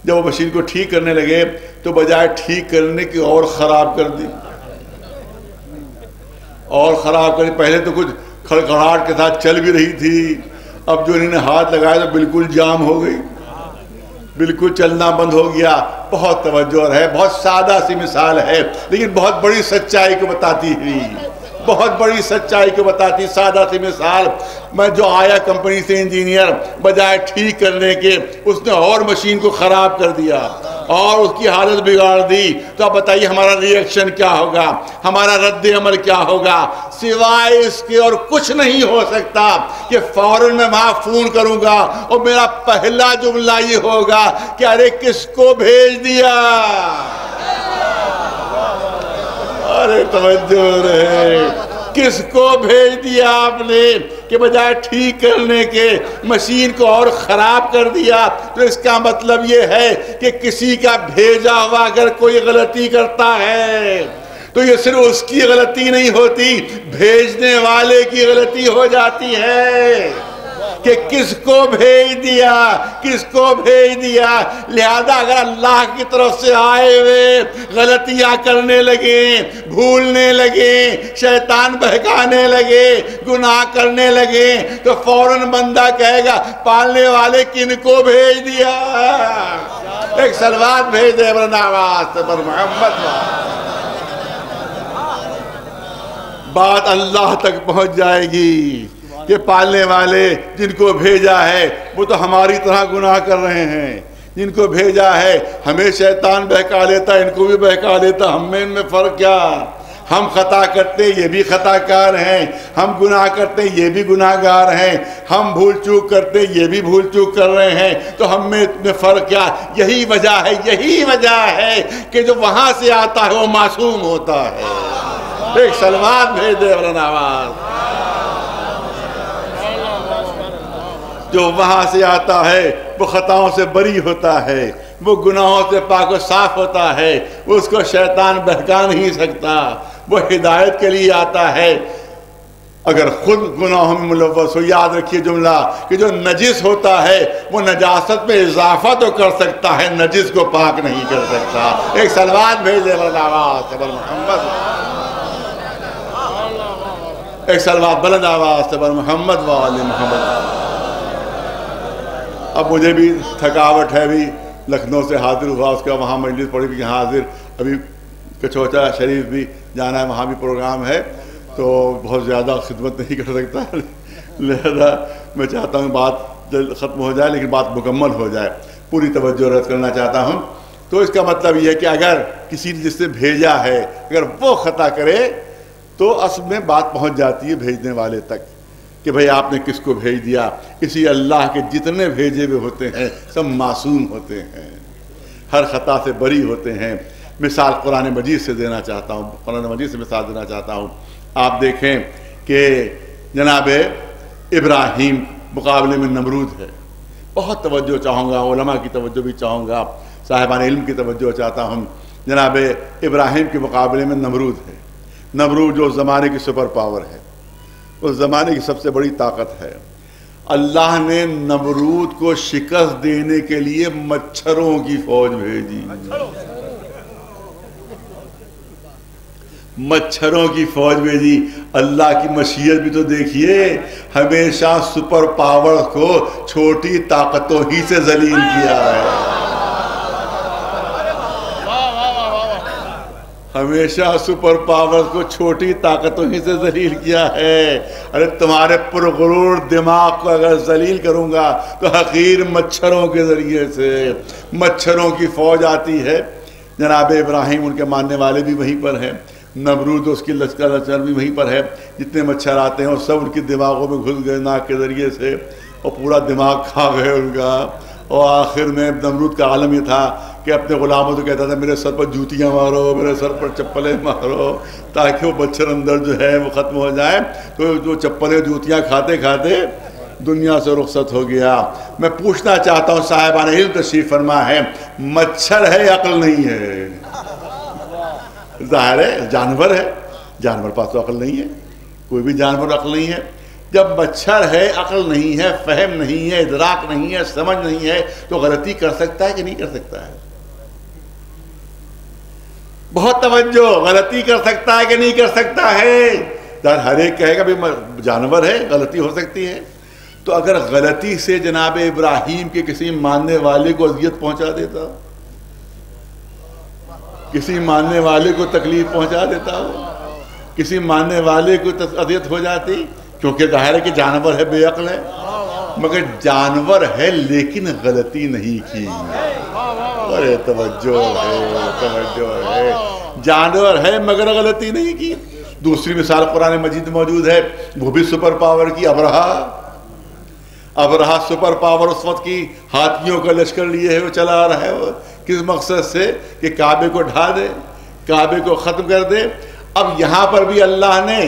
جب وہ مشین کو ٹھیک کرنے لگے تو بجائے ٹھیک کرنے کی اور خراب کر دی، اور خراب کر دی۔ پہلے تو کچھ کھڑکھڑاہٹ کے ساتھ چل بھی رہی تھی، اب جو انہوں نے ہاتھ لگایا تو بالکل جام ہو گئی، بالکل چلنا بند ہو گیا۔ بہت توجہ ہے، بہت سادہ سی مثال ہے لیکن بہت بڑی سچائی کو بتاتی ہوئی، بہت بڑی سچائی کو بتاتی سادہ سی مثال۔ میں جو آیا کمپنی سے انجینئر، بجائے ٹھیک کرنے کے اس نے اور مشین کو خراب کر دیا اور اس کی حالت بگاڑ دی۔ تو اب بتائیے ہمارا ری ایکشن کیا ہوگا، ہمارا رد عمل کیا ہوگا؟ سوائے اس کے اور کچھ نہیں ہو سکتا کہ فوراً میں وہاں فون کروں گا اور میرا پہلا جملہ یہ ہوگا کہ ارے کس کو بھیج دیا؟ ارے توجہ رہے، کس کو بھیج دیا آپ نے کہ بجائے ٹھیک کرنے کے مشین کو اور خراب کر دیا؟ تو اس کا مطلب یہ ہے کہ کسی کا بھیجا ہوا اگر کوئی غلطی کرتا ہے تو یہ صرف اس کی غلطی نہیں ہوتی، بھیجنے والے کی غلطی ہو جاتی ہے کہ کس کو بھیج دیا، کس کو بھیج دیا۔ لہذا اگر اللہ کی طرف سے آئے ہوئے غلطیاں کرنے لگے، بھولنے لگے، شیطان بہکانے لگے، گناہ کرنے لگے، تو فوراً بندہ کہے گا پالنے والے کن کو بھیج دیا؟ ایک صلوات بھیج دے برناواز پر محمد۔ بات اللہ تک پہنچ جائے گی کہ پالنے والے جن کو بھیجا ہے وہ تو ہماری طرح گناہ کر رہے ہیں، جن کو بھیجا ہے ہمیں شیطان بہکا لیتا، ان کو بھی بہکا لیتا، ہم میں ان میں فرق کیا؟ ہم خطا کرتے یہ بھی خطا کار ہیں، ہم گناہ کرتے یہ بھی گناہ گار ہیں، ہم بھول چوک کرتے یہ بھی بھول چوک کر رہے ہیں، تو ہم میں فرق کیا؟ یہی وجہ ہے، یہی وجہ ہے کہ جو وہاں سے آتا ہے وہ معصوم ہوتا ہے۔ ایک صلوات بھیج دے ورنہ آواز۔ جو وہاں سے آتا ہے وہ خطاؤں سے بری ہوتا ہے، وہ گناہوں سے پاک و صاف ہوتا ہے، اس کو شیطان بہکا نہیں سکتا، وہ ہدایت کے لیے آتا ہے۔ اگر خود گناہوں میں ملوث ہو، یاد رکھیے جملہ کہ جو نجس ہوتا ہے وہ نجاست میں اضافہ تو کر سکتا ہے، نجس کو پاک نہیں کر سکتا۔ ایک صلوات بھیج دے بلند آواز سے بر محمد، ایک صلوات بلند آواز سے بر محمد و آل محمد۔ اب مجھے بھی تھکاوٹ ہے، بھی لکھنؤ سے حاضر ہوا، اس کا وہاں مجلس پڑی بھی یہاں حاضر، ابھی کچوچا شریف بھی جانا ہے، وہاں بھی پروگرام ہے، تو بہت زیادہ خدمت نہیں کر سکتا، لہذا میں چاہتا ہوں بات جلد ختم ہو جائے لیکن بات مکمل ہو جائے، پوری توجہ رد کرنا چاہتا ہوں۔ تو اس کا مطلب یہ ہے کہ اگر کسی نے جس نے بھیجا ہے اگر وہ خطا کرے تو اصل میں بات پہنچ جاتی ہے بھیجنے والے تک کہ بھئی آپ نے کس کو بھیج دیا۔ اسی اللہ کے جتنے بھیجے ہوئے ہوتے ہیں سب معصوم ہوتے ہیں، ہر خطا سے بری ہوتے ہیں۔ مثال قرآن مجید سے دینا چاہتا ہوں، قرآن مجید سے مثال دینا چاہتا ہوں۔ آپ دیکھیں کہ جناب ابراہیم مقابلے میں نمرود ہے، بہت توجہ چاہوں گا، علماء کی توجہ بھی چاہوں گا، صاحبان علم کی توجہ چاہتا ہوں۔ جناب ابراہیم کے مقابلے میں نمرود ہے، نمرود جو زمانے کی سپر پاور ہے، اس زمانے کی سب سے بڑی طاقت ہے۔ اللہ نے نمرود کو شکست دینے کے لیے مچھروں کی فوج بھیجی، مچھروں کی فوج بھیجی۔ اللہ کی مشیت بھی تو دیکھیے، ہمیشہ سپر پاور کو چھوٹی طاقتوں ہی سے ذلیل کیا ہے، ہمیشہ سپر پاور کو چھوٹی طاقتوں ہی سے ذلیل کیا ہے۔ ارے تمہارے پرغرور دماغ کو اگر ذلیل کروں گا تو حقیر مچھروں کے ذریعے سے، مچھروں کی فوج آتی ہے۔ جناب ابراہیم ان کے ماننے والے بھی وہیں پر ہیں، نمرود اس کی لشکر بھی وہیں پر ہے، جتنے مچھر آتے ہیں وہ سب ان کی دماغوں میں گھس گئے ناک کے ذریعے سے، اور پورا دماغ کھا گئے ان کا۔ اور آخر میں نمرود کا عالم یہ تھا کہ اپنے غلاموں تو کہتا تھا میرے سر پر جوتیاں مارو، میرے سر پر چپلیں مارو، تاکہ وہ مچھر اندر جو ہے وہ ختم ہو جائے۔ تو جو چپلیں جوتیاں کھاتے کھاتے دنیا سے رخصت ہو گیا۔ میں پوچھنا چاہتا ہوں صاحبان علم تشریف فرما ہے، مچھر ہے عقل نہیں ہے؟ ظاہر ہے جانور ہے، جانور پاس تو عقل نہیں ہے، کوئی بھی جانور عقل نہیں ہے۔ جب مچھر ہے، عقل نہیں ہے، فہم نہیں ہے، ادراک نہیں ہے، سمجھ نہیں ہے، تو غلطی کر سکتا ہے کہ نہیں کر سکتا ہے؟ بہت توجہ، غلطی کر سکتا ہے کہ نہیں کر سکتا ہے؟ ہر ایک کہے گا بھی جانور ہے، غلطی ہو سکتی ہے۔ تو اگر غلطی سے جناب ابراہیم کے کسی ماننے والے کو اذیت پہنچا دیتا، کسی ماننے والے کو تکلیف پہنچا دیتا ہو، کسی ماننے والے کو اذیت ہو جاتی، کیونکہ ظاہر ہے کہ جانور ہے، بے عقل ہے، مگر جانور ہے لیکن غلطی نہیں کی۔ ارے توجہ ہے، توجہ ہے، جانور ہے مگر غلطی نہیں کی۔ دوسری مثال قرآن مجید موجود ہے، وہ بھی سپر پاور کی، ابرہا سپر پاور اس وقت کی، ہاتھیوں کا لشکر لیے ہے، وہ چلا آ رہا ہے، وہ کس مقصد سے کہ کعبے کو ڈھا دے، کعبے کو ختم کر دے۔ اب یہاں پر بھی اللہ نے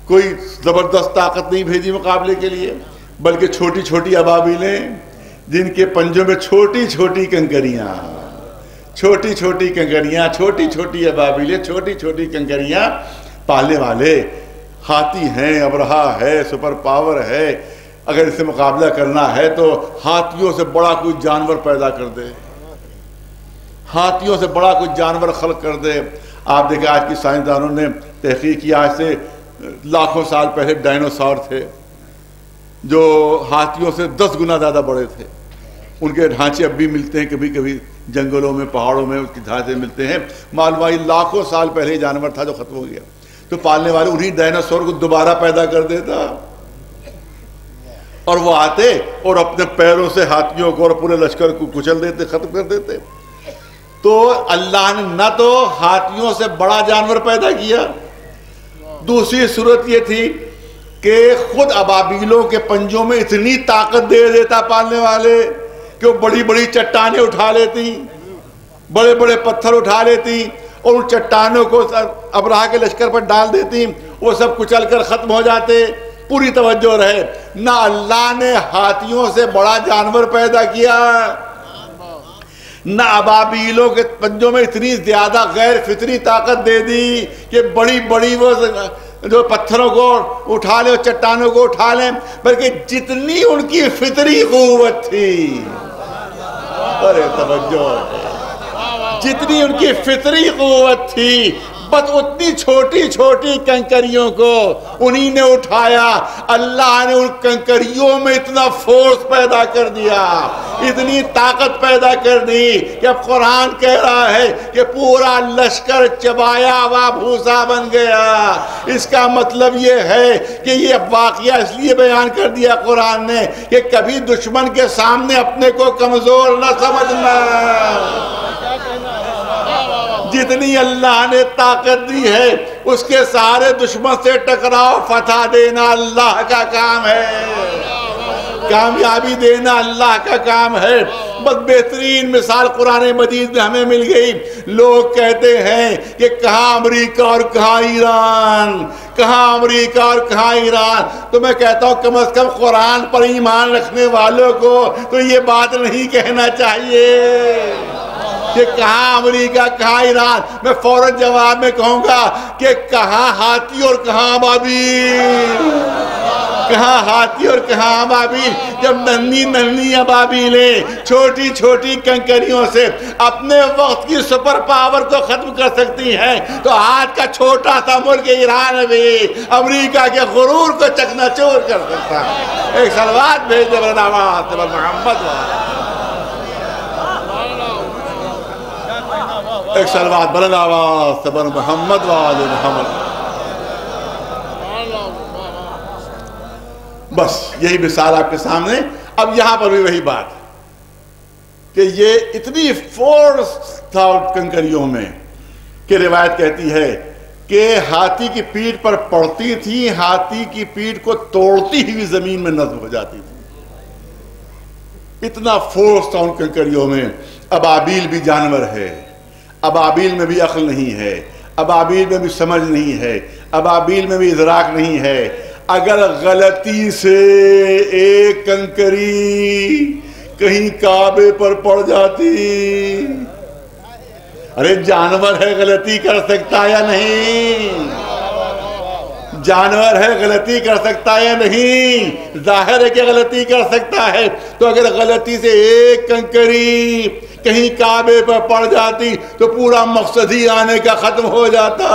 کوئی زبردست طاقت نہیں بھیجی مقابلے کے لیے، بلکہ چھوٹی چھوٹی ابابیلیں جن کے پنجوں میں چھوٹی چھوٹی کنکریاں، چھوٹی چھوٹی کنکریاں، چھوٹی چھوٹی ابابیلیں، چھوٹی چھوٹی کنکریاں، پالنے والے ہاتھی ہیں، ابرہا ہے، سپر پاور ہے، اگر اس سے مقابلہ کرنا ہے تو ہاتھیوں سے بڑا کوئی جانور پیدا کر دے، ہاتھیوں سے بڑا کوئی جانور خلق کر دے۔ آپ دیکھیں آج کی سائنسدانوں نے تحقیق کی، آج سے لاکھوں سال پہلے ڈائنوسار تھے جو ہاتھیوں سے 10 گنا زیادہ بڑے تھے، ان کے ڈھانچے اب بھی ملتے ہیں، کبھی کبھی جنگلوں میں پہاڑوں میں اس کے ڈھانچے ملتے ہیں۔ معلوم ہے لاکھوں سال پہلے جانور تھا جو ختم ہو گیا، تو پالنے والے انہی ڈائنوسار کو دوبارہ پیدا کر دیتا اور وہ آتے اور اپنے پیروں سے ہاتھیوں کو اور پورے لشکر کو کچل دیتے، ختم کر دیتے۔ تو اللہ نے نہ تو ہاتھیوں سے بڑا جانور پیدا کیا، دوسری صورت یہ تھی کہ خود ابابیلوں کے پنجوں میں اتنی طاقت دے دیتا پالنے والے کہ وہ بڑی بڑی چٹانیں اٹھا لیتی، بڑے بڑے پتھر اٹھا لیتی اور ان چٹانوں کو ابرہہ کے لشکر پر ڈال دیتی، وہ سب کچل کر ختم ہو جاتے۔ پوری توجہ رہے، نہ اللہ نے ہاتھیوں سے بڑا جانور پیدا کیا، نہ ابابیلوں کے پنجوں میں اتنی زیادہ غیر فطری طاقت دے دی کہ بڑی بڑی وہ جو پتھروں کو اٹھا لیں، چٹانوں کو اٹھا لیں، بلکہ جتنی ان کی فطری قوت تھی، ارے توجہ، جتنی ان کی فطری قوت تھی بس اتنی چھوٹی چھوٹی کنکریوں کو انہی نے اٹھایا۔ اللہ نے ان کنکریوں میں اتنا فورس پیدا کر دیا، اتنی طاقت پیدا کر دی کہ اب قرآن کہہ رہا ہے کہ پورا لشکر چبایا ہوا بھوسا بن گیا۔ اس کا مطلب یہ ہے کہ یہ واقعہ اس لیے بیان کر دیا قرآن نے کہ کبھی دشمن کے سامنے اپنے کو کمزور نہ سمجھنا، جتنی اللہ نے طاقت دی ہے اس کے سارے دشمن سے ٹکراؤ، فتح دینا اللہ کا کام ہے، کامیابی دینا اللہ کا کام ہے۔ بس بہترین مثال قرآن مجید میں ہمیں مل گئی۔ لوگ کہتے ہیں کہ کہاں امریکہ اور کہاں ایران، کہاں امریکہ اور کہاں ایران، تو میں کہتا ہوں کم از کم قرآن پر ایمان رکھنے والوں کو تو یہ بات نہیں کہنا چاہیے کہ کہاں امریکہ کہاں ایران۔ میں فوراً جواب میں کہوں گا کہ کہاں ہاتھی اور کہاں ابابیل، کہاں ہاتھی اور کہاں ابابیل۔ جب ننھی ننھی ابابیلیں چھوٹی چھوٹی کنکریوں سے اپنے وقت کی سپر پاور کو ختم کر سکتی ہیں تو آج کا چھوٹا سا ملک ایران بھی امریکہ کے غرور کو چکنا چور کر سکتا ہے۔ ایک صلوات بھیج دے محمد، ایک صلوات بلند آواز سے بر محمد وآل محمد۔ بس یہی مثال آپ کے سامنے۔ اب یہاں پر بھی وہی بات کہ یہ اتنی فورس تھا کنکریوں میں کہ روایت کہتی ہے کہ ہاتھی کی پیٹھ پر پڑتی تھی، ہاتھی کی پیٹھ کو توڑتی ہوئی زمین میں نصب ہو جاتی تھی، اتنا فورس تھا ان کنکریوں میں۔ ابابیل بھی جانور ہے، ابابیل میں بھی عقل نہیں ہے، ابابیل میں بھی سمجھ نہیں ہے، ابابیل میں بھی ادراک نہیں ہے۔ اگر غلطی سے ایک کنکری کہیں کعبے پر پڑ جاتی، ارے جانور ہے غلطی کر سکتا یا نہیں؟ جانور ہے غلطی کر سکتا ہے یا نہیں؟ ظاہر ہے کہ غلطی کر سکتا ہے۔ تو اگر غلطی سے ایک کنکری کہیں کعبے پر پڑ جاتی تو پورا مقصد ہی آنے کا ختم ہو جاتا۔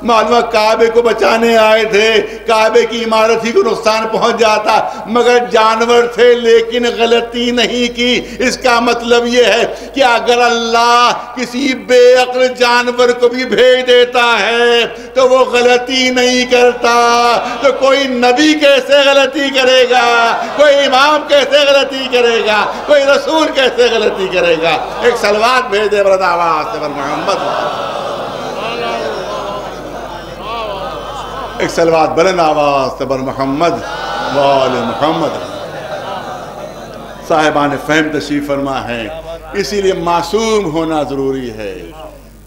معلوم کعبے کو بچانے آئے تھے، کعبے کی عمارت ہی کو نقصان پہنچ جاتا، مگر جانور تھے لیکن غلطی نہیں کی۔ اس کا مطلب یہ ہے کہ اگر اللہ کسی بے عقل جانور کو بھی بھیج دیتا ہے تو وہ غلطی نہیں کرتا، تو کوئی نبی کیسے غلطی کرے گا، کوئی امام کیسے غلطی کرے گا، کوئی رسول کیسے غلطی کرے گا۔ ایک صلوات بھیج دے برد آواز سے بر محمد، ایک صلوات بلند آواز سے بر محمد وآل محمد۔ صاحبان فہم تشریف فرما ہے، اسی لیے معصوم ہونا ضروری ہے۔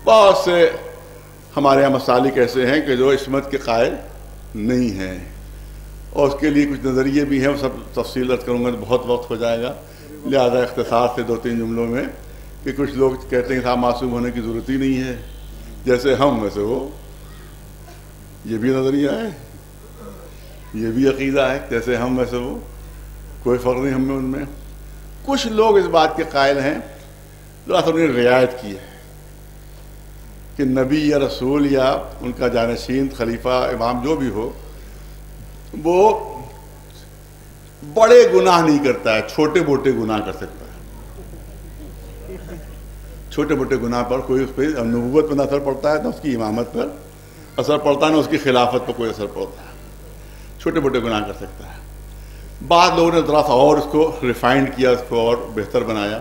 بہت سے ہمارے یہاں مسالک ایسے ہیں کہ جو عصمت کے قائل نہیں ہیں، اور اس کے لیے کچھ نظریے بھی ہیں، وہ سب تفصیل عرض کروں گا تو بہت وقت ہو جائے گا، لہذا اختصار سے 2-3 جملوں میں کہ کچھ لوگ کہتے ہیں کہ معصوم ہونے کی ضرورت ہی نہیں ہے، جیسے ہم ویسے وہ، یہ بھی نظریہ ہے، یہ بھی عقیدہ ہے، جیسے ہم ویسے وہ۔ کوئی فرق نہیں ہم میں ان میں. کچھ لوگ اس بات کے قائل ہیں جو انہوں نے رعایت کی ہے کہ نبی یا رسول یا ان کا جانشین خلیفہ امام جو بھی ہو وہ بڑے گناہ نہیں کرتا ہے، چھوٹے موٹے گناہ کر سکتا ہے. چھوٹے موٹے گناہ پر کوئی اس پہ نبوت پر نہ اثر پڑتا ہے، نہ اس کی امامت پر اثر پڑتا ہے، نہ اس کی خلافت پر کوئی اثر پڑتا ہے. چھوٹے موٹے گناہ کر سکتا ہے. بعض لوگوں نے ذرا سا اور اس کو ریفائنڈ کیا، اس کو اور بہتر بنایا،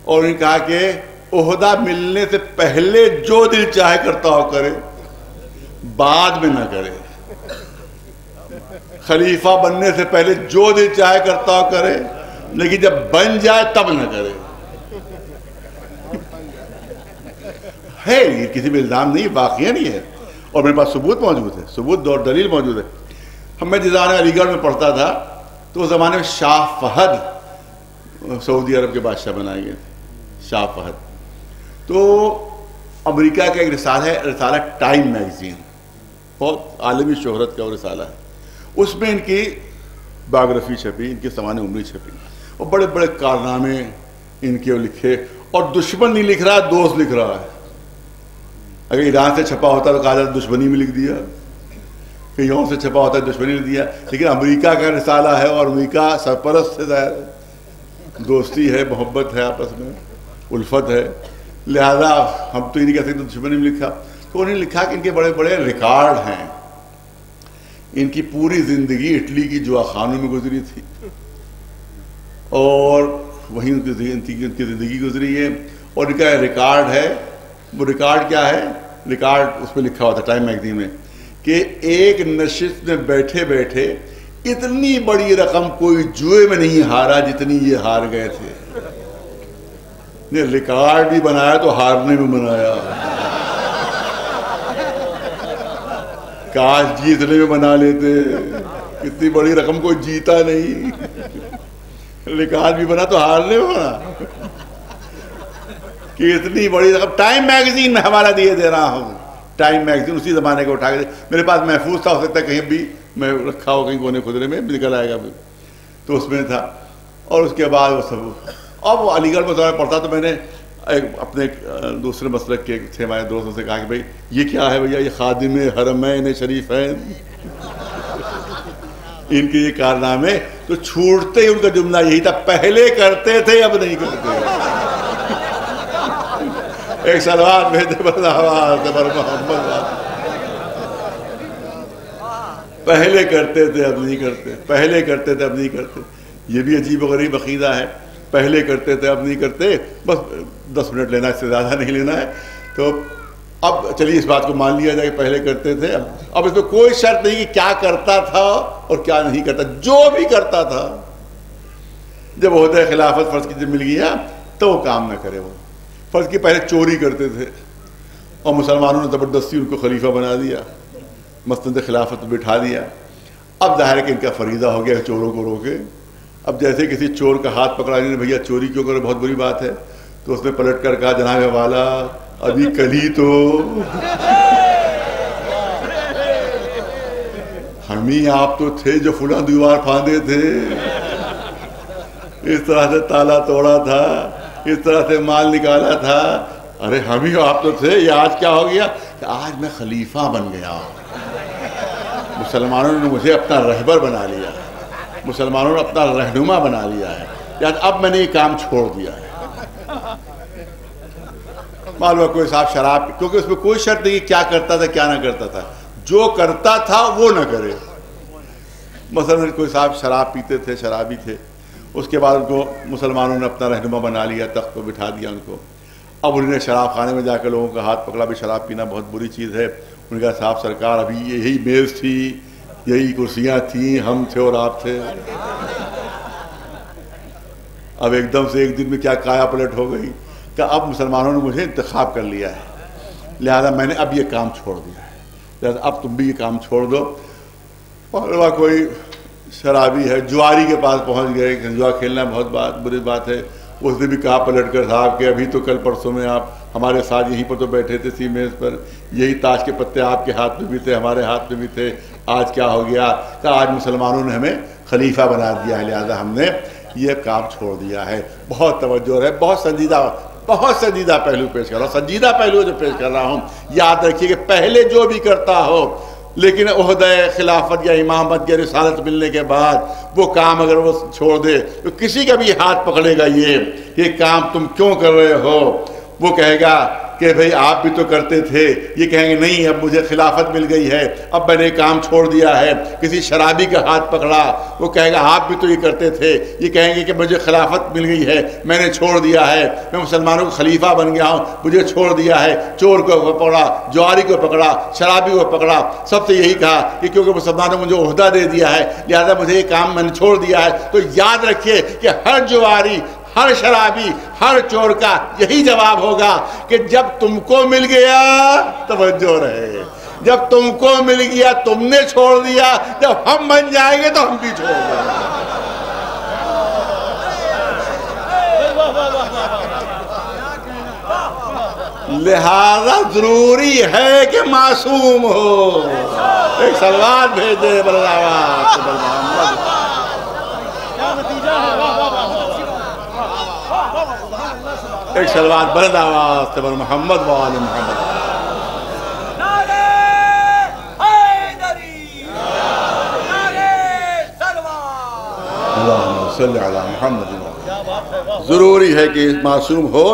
اور انہوں نے کہا کہ عہدہ ملنے سے پہلے جو دل چاہے کرتا ہو کرے، بعد میں نہ کرے. خلیفہ بننے سے پہلے جو دل چاہے کرتا ہو کرے، لیکن جب بن جائے تب نہ کرے. ہے یہ کسی بھی الزام نہیں، واقعہ نہیں ہے، اور میرے پاس ثبوت موجود ہے، ثبوت اور دلیل موجود ہے. میں جس زمانے علی گڑھ میں پڑھتا تھا تو اس زمانے میں شاہ فہد سعودی عرب کے بادشاہ بنائے گئے تھے. شاہ فہد تو امریکہ کا ایک رسالہ ہے، رسالہ ٹائم میگزین، بہت عالمی شہرت کا وہ رسالہ ہے. اس میں ان کی بایوگرافی چھپی، ان کی سوانح عمری چھپی، اور بڑے بڑے کارنامے ان کے لکھے. اور دشمن نہیں لکھ رہا، دوست لکھ رہا ہے. اگر ایران سے چھپا ہوتا تو کہا جاتا دشمنی میں لکھ دیا، کہیں اور سے چھپا ہوتا ہے دشمنی لکھ دیا. لیکن امریکہ کا رسالہ ہے، اور امریکہ سرپرست سے ظاہر ہے دوستی ہے، محبت ہے، آپس میں الفت ہے، لہذا ہم تو یہ نہیں کہہ سکتے دشمنی میں لکھا. تو انہوں نے لکھا کہ ان کے بڑے بڑے ریکارڈ ہیں، ان کی پوری زندگی اٹلی کی جوا خانوں میں گزری تھی، اور وہیں ان کی زندگی گزری ہے. اور ان کا ریکارڈ ہے، وہ ریکارڈ کیا ہے؟ ریکارڈ اس پہ لکھا ہوا تھا ٹائم میگزین میں کہ ایک نشست میں بیٹھے بیٹھے اتنی بڑی رقم کوئی جوئے میں نہیں ہارا جتنی یہ ہار گئے تھے. نے ریکارڈ بھی بنایا تو ہارنے میں بنایا، کاش جیتنے میں بنا لیتے. اتنی بڑی رقم کوئی جیتا نہیں، ریکارڈ بھی بنا تو ہارنے میں بنا. کہ اتنی بڑی رقم ٹائم میگزین میں حوالہ دے رہا ہوں. ٹائم میگزین اسی زمانے کو اٹھا کے میرے پاس محفوظ تھا، ہو سکتا ہے کہیں بھی میں رکھا ہو کہیں کونے خدرے میں نکل آئے گا بھی، تو اس میں تھا. اور اس کے بعد وہ سب، اب وہ علی گڑھ میں پڑھتا تو میں نے اپنے دوسرے مسلک کے تھے ہمارے دوستوں سے کہا کہ بھائی یہ کیا ہے بھیا؟ یہ خادم حرمین شریفین، ان کے یہ کارنامے. تو چھوٹتے ہی ان کا جملہ یہی تھا، پہلے کرتے تھے اب نہیں کرتے. ایک سلوات بھیجے محمد، پہلے کرتے تھے اب نہیں کرتے، پہلے کرتے تھے اب نہیں کرتے. یہ بھی عجیب و غریب عقیدہ ہے، پہلے کرتے تھے اب نہیں کرتے. بس 10 منٹ لینا، اس سے زیادہ نہیں لینا ہے. تو اب چلیے اس بات کو مان لیا جائے کہ پہلے کرتے تھے. اب اس میں کوئی شرط نہیں کہ کیا کرتا تھا اور کیا نہیں کرتا، جو بھی کرتا تھا. جب عہدہ خلافت فرض کی جب مل گیا تو وہ کام نہ کرے. وہ فرض کی پہلے چوری کرتے تھے اور مسلمانوں نے زبردستی ان کو خلیفہ بنا دیا، مسند خلافت بٹھا دیا. اب ظاہر ہے کہ ان کا فریضہ ہو گیا چوروں کو روکے. اب جیسے کسی چور کا ہاتھ پکڑا نے، بھیا چوری کیوں کرو، بہت بری بات ہے، تو اس نے پلٹ کر کہا جناب والا ابھی کل ہی تو ہم ہی آپ تو تھے جو فلاں دیوار پھاندے تھے، اس طرح سے تالا توڑا تھا، اس طرح سے مال نکالا تھا. ارے ہم ہی آپ تو تھے. یہ آج کیا ہو گیا کہ آج میں خلیفہ بن گیا، مسلمانوں نے مجھے اپنا رہبر بنا لیا، مسلمانوں نے اپنا رہنما بنا لیا ہے، یا اب میں نے یہ کام چھوڑ دیا ہے. معلوم ہے کوئی صاحب شراب، کیونکہ اس میں کوئی شرط نہیں کیا کرتا تھا کیا نہ کرتا تھا، جو کرتا تھا وہ نہ کرے. مثلا کوئی صاحب شراب پیتے تھے، شرابی تھے، اس کے بعد ان کو مسلمانوں نے اپنا رہنما بنا لیا، تخت پہ بٹھا دیا ان کو. اب انہوں نے شراب خانے میں جا کے لوگوں کا ہاتھ پکڑا، بھی شراب پینا بہت بری چیز ہے. ان کا صاحب سرکار ابھی یہی میز تھی، یہی کرسیاں تھیں، ہم تھے اور آپ تھے. اب ایک دم سے ایک دن میں کیا کایا پلٹ ہو گئی کہ اب مسلمانوں نے مجھے انتخاب کر لیا ہے، لہذا میں نے اب یہ کام چھوڑ دیا ہے، لہذا اب تم بھی یہ کام چھوڑ دو. اور کوئی شرابی ہے، جواری کے پاس پہنچ گئے کہ جوا کھیلنا بہت بری بات ہے. اس نے بھی کہا پلٹ کر صاحب کہ ابھی تو کل پرسوں میں آپ ہمارے ساتھ یہیں پر تو بیٹھے تھے سی میز پر، یہی تاش کے پتے آپ کے ہاتھ میں بھی تھے، ہمارے ہاتھ میں بھی تھے، آج کیا ہو گیا؟ کہ آج مسلمانوں نے ہمیں خلیفہ بنا دیا ہے، لہذا ہم نے یہ کام چھوڑ دیا ہے۔ بہت توجہ ہے، بہت سنجیدہ پہلو پیش کر رہا ہوں، سنجیدہ پہلو جو پیش کر رہا ہوں۔ یاد رکھیے کہ پہلے جو بھی کرتا ہو، لیکن عہدہ خلافت یا امامت یا رسالت ملنے کے بعد وہ کام اگر وہ چھوڑ دے تو کسی کا بھی ہاتھ پکڑے گا یہ کام تم کیوں کر رہے ہو، وہ کہے گا کہ بھئی آپ بھی تو کرتے تھے، یہ کہیں گے نہیں اب مجھے خلافت مل گئی ہے، اب میں نے کام چھوڑ دیا ہے۔ کسی شرابی کا ہاتھ پکڑا، وہ کہے گا آپ بھی تو یہ کرتے تھے، یہ کہیں گے کہ مجھے خلافت مل گئی ہے، میں نے چھوڑ دیا ہے، میں مسلمانوں کو خلیفہ بن گیا ہوں، مجھے چھوڑ دیا ہے۔ چور کو پکڑا، جواری کو پکڑا، شرابی کو پکڑا، سب سے یہی کہا کہ کیونکہ مسلمانوں نے مجھے عہدہ دے دیا ہے لہذا مجھے یہ کام میں نے چھوڑ دیا ہے۔ تو یاد رکھیے کہ ہر جواری، ہر شرابی، ہر چور کا یہی جواب ہوگا کہ جب تم کو مل گیا، توجہ رہے، جب تم کو مل گیا تم نے چھوڑ دیا، جب ہم بن جائیں گے تو ہم بھی چھوڑ دیں گے۔ لہذا ضروری ہے کہ معصوم ہو۔ ایک سلوات بھیجے بلداوات محمد، ایک سلوات بلند آواز سے محمد و آل محمد۔ نعرہ حیدری، نعرہ سلوات، اللہم صلی علی محمد۔ ضروری ہے کہ معصوم ہو،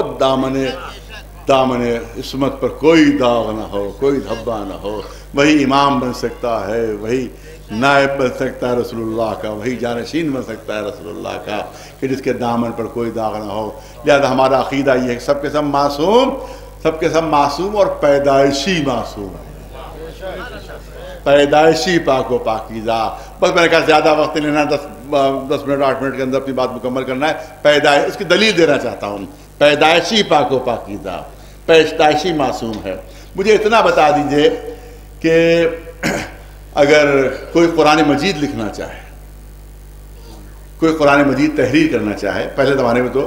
دامن عصمت پر کوئی داغ نہ ہو، کوئی دھبا نہ ہو۔ وہی امام بن سکتا ہے، وہی نائب بن سکتا ہے رسول اللہ کا، وہی جانشین بن سکتا ہے رسول اللہ کا کہ جس کے دامن پر کوئی داغ نہ ہو۔ لہذا ہمارا عقیدہ یہ ہے کہ سب کے سب معصوم اور پیدائشی معصوم ہے، پیدائشی پاک و پاکیزہ۔ بس میں نے کہا زیادہ وقت نہیں لینا، 10 منٹ 8 منٹ کے اندر اپنی بات مکمل کرنا ہے۔ اس کی دلیل دینا چاہتا ہوں، پیدائشی پاک و پاکیزہ، پیدائشی معصوم ہے۔ مجھے اتنا بتا دیجئے کہ اگر کوئی قرآن مجید لکھنا چاہے، کوئی قرآن مجید تحریر کرنا چاہے، پہلے زمانے میں تو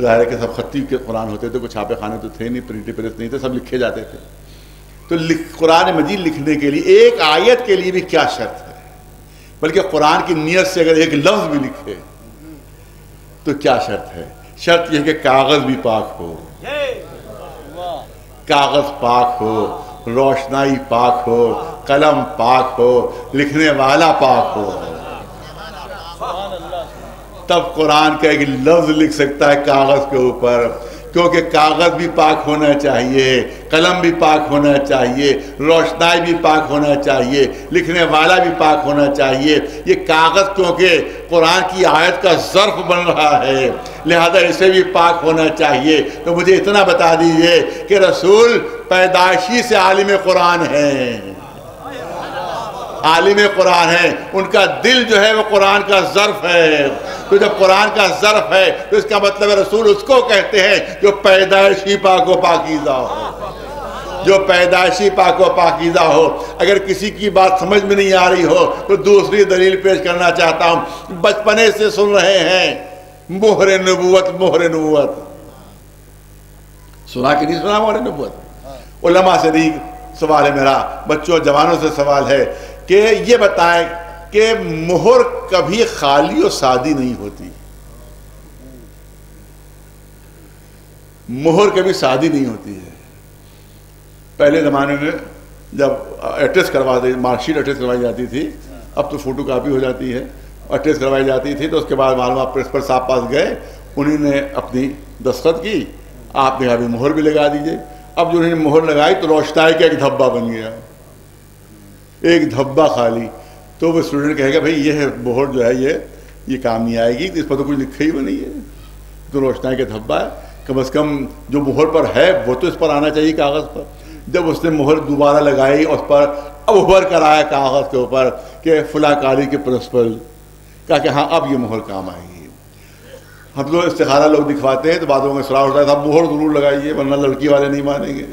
ظاہر ہے کہ سب خطی کے قرآن ہوتے تھے، کوئی چھاپے خانے تو تھے نہیں، پرنٹی پریس نہیں تھے، سب لکھے جاتے تھے۔ تو قرآن مجید لکھنے کے لیے ایک آیت کے لیے بھی کیا شرط ہے، بلکہ قرآن کی نیت سے اگر ایک لفظ بھی لکھے تو کیا شرط ہے؟ شرط یہ کہ کاغذ بھی پاک ہو، کاغذ پاک ہو، روشنائی پاک ہو، قلم پاک ہو، لکھنے والا پاک ہو، تب قرآن کا ایک لفظ لکھ سکتا ہے کاغذ کے اوپر۔ کیونکہ کاغذ بھی پاک ہونا چاہیے، قلم بھی پاک ہونا چاہیے، روشنائی بھی پاک ہونا چاہیے، لکھنے والا بھی پاک ہونا چاہیے۔ یہ کاغذ کیونکہ قرآن کی آیت کا ظرف بن رہا ہے لہذا اسے بھی پاک ہونا چاہیے۔ تو مجھے اتنا بتا دیجئے کہ رسول پیدائشی سے عالم قرآن ہیں، عالم قرآن ہے، ان کا دل جو ہے وہ قرآن کا ظرف ہے۔ تو جب قرآن کا ظرف ہے تو اس کا مطلب ہے رسول اس کو کہتے ہیں جو پیدائشی پاک و پاکیزہ ہو، جو پیدائشی پاک و پاکیزہ ہو۔ اگر کسی کی بات سمجھ میں نہیں آ رہی ہو تو دوسری دلیل پیش کرنا چاہتا ہوں۔ بچپنے سے سن رہے ہیں مہر نبوت، مہر نبوت سنا کہ نہیں سنا؟ مہر نبوت علماء سے نہیں سوال ہے میرا، بچوں جوانوں سے سوال ہے کہ یہ بتائیں کہ مہر کبھی خالی و سادی نہیں ہوتی، مہر کبھی سادی نہیں ہوتی ہے۔ پہلے زمانے میں جب ایٹریس مارک شیٹ ایٹریس کروائی جاتی تھی، اب تو فوٹو کاپی ہو جاتی ہے، ایٹریس کروائی جاتی تھی، تو اس کے بعد معلومات پرنسپل صاحب پاس گئے، انہوں نے اپنی دستخط کی، آپ نے ابھی مہر بھی لگا دیجئے۔ اب جو انہوں نے مہر لگائی تو روشنائی کا ایک دھبا بن گیا، ایک دھبا خالی۔ تو وہ اسٹوڈنٹ کہے گا بھئی یہ مہر جو ہے یہ کام نہیں آئے گی، اس پر تو کچھ لکھا ہی نہیں ہے، تو روشنائی کا دھبا ہے، کم از کم جو مہر پر ہے وہ تو اس پر آنا چاہیے کاغذ پر۔ جب اس نے مہر دوبارہ لگائی اس پر اب ابھر کر آیا کاغذ کے اوپر کہ فلاں کالج کے پرنسپل، کہا کہ ہاں اب یہ مہر کام آئے گی۔ ہم لوگ استخارہ لوگ دکھواتے ہیں تو بعضوں میں اصرار ہوتا ہے صاحب مہر ضرور لگائیے ورنہ لڑکی والے نہیں مانیں گے،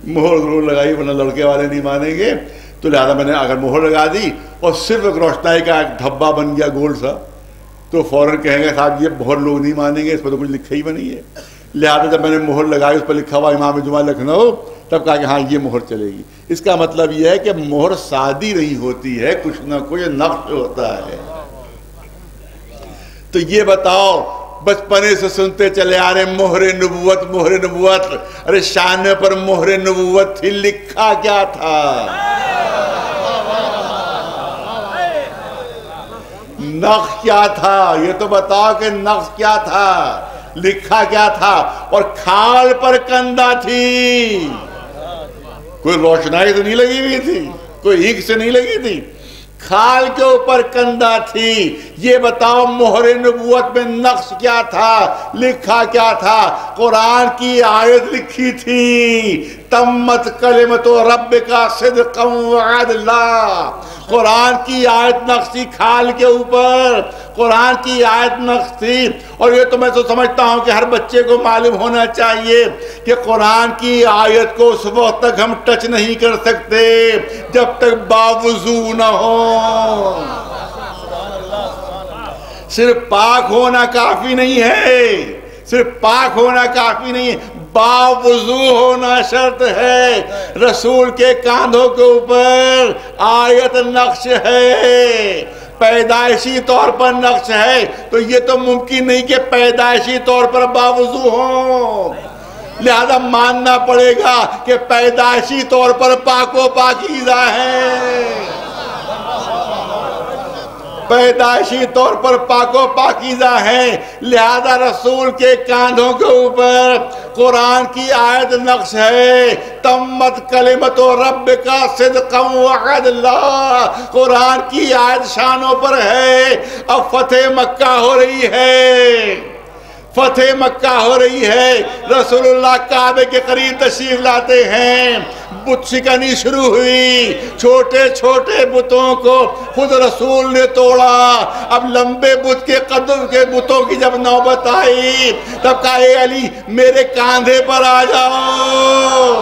مہر ضرور لگائیے ورنہ لڑکے والے نہیں مانیں گے۔ تو لہذا میں نے اگر مہر لگا دی اور صرف ایک روشنائی کا ایک دھبا بن گیا گول سا تو فوراً کہیں گے صاحب یہ مہر لوگ نہیں مانیں گے، اس پر تو کچھ لکھا ہی نہیں ہے۔ لہذا جب میں نے مہر لگائی اس پر لکھا ہوا امام جمعہ لکھنؤ، تب کہا کہ ہاں یہ مہر چلے گی۔ اس کا مطلب یہ ہے کہ مہر سادی نہیں ہوتی ہے، کچھ نہ کچھ نقش ہوتا ہے۔ تو یہ بتاؤ بچپنے سے سنتے چلے آ رہے مہر نبوت مہر نبوت، ارے شانے پر مہر نبوت تھی، لکھا کیا تھا؟ نقش کیا تھا؟ یہ تو بتاؤ کہ نقش کیا تھا، لکھا کیا تھا؟ اور کھال پر کندہ تھی، کوئی روشنائی تو نہیں لگی ہوئی تھی، کوئی انک سے نہیں لگی تھی، کھال کے اوپر کندہ تھی۔ یہ بتاؤ مہر نبوت میں نقش کیا تھا، لکھا کیا تھا؟ قرآن کی آیت لکھی تھی، تمت کلمت ربک صدقا وعدلا۔ قرآن کی آیت نقش تھی کھال کے اوپر، قرآن کی آیت نقش تھی۔ اور یہ تو میں تو سمجھتا ہوں کہ ہر بچے کو معلوم ہونا چاہیے کہ قرآن کی آیت کو اس وقت تک ہم ٹچ نہیں کر سکتے جب تک باوضو نہ ہو۔ صرف پاک ہونا کافی نہیں ہے، صرف پاک ہونا کافی نہیں ہے، باوضو ہونا شرط ہے۔ رسول کے کاندھوں کے اوپر آیت نقش ہے، پیدائشی طور پر نقش ہے، تو یہ تو ممکن نہیں کہ پیدائشی طور پر باوضو ہوں، لہذا ماننا پڑے گا کہ پیدائشی طور پر پاک و پاکیزہ ہے، پیدائشی طور پر پاک و پاکیزہ ہیں، لہذا رسول کے کاندھوں کے اوپر قرآن کی آیت نقش ہے، تمت کلمت ربک صدقا وعدلا۔ قرآن کی آیت شانوں پر ہے۔ اب فتح مکہ ہو رہی ہے، فتح مکہ ہو رہی ہے، رسول اللہ کعبے کے قریب تشریف لاتے ہیں، بت شکنی شروع ہوئی، چھوٹے چھوٹے بتوں کو خود رسول نے توڑا۔ اب لمبے بت کے قدم کے بتوں کی جب نوبت آئی تب کہا اے علی میرے کاندھے پر آ جاؤ،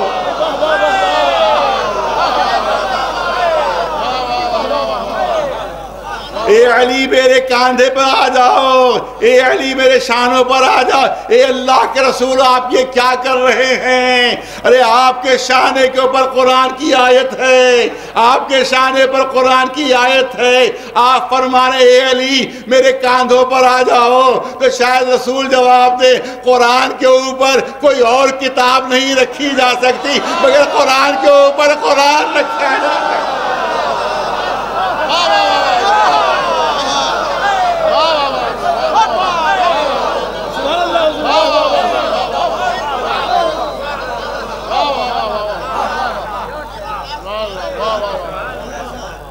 اے علی میرے کاندھے پر آ جاؤ، اے علی میرے شانوں پر آ جاؤ۔ اے اللہ کے رسول آپ یہ کیا کر رہے ہیں؟ ارے آپ کے شانے کے اوپر قرآن کی آیت ہے، آپ کے شانے پر قرآن کی آیت ہے، آپ فرمانے اے علی میرے کاندھوں پر آ جاؤ، تو شاید رسول جواب دے قرآن کے اوپر کوئی اور کتاب نہیں رکھی جا سکتی مگر قرآن کے اوپر قرآن رکھا ہے۔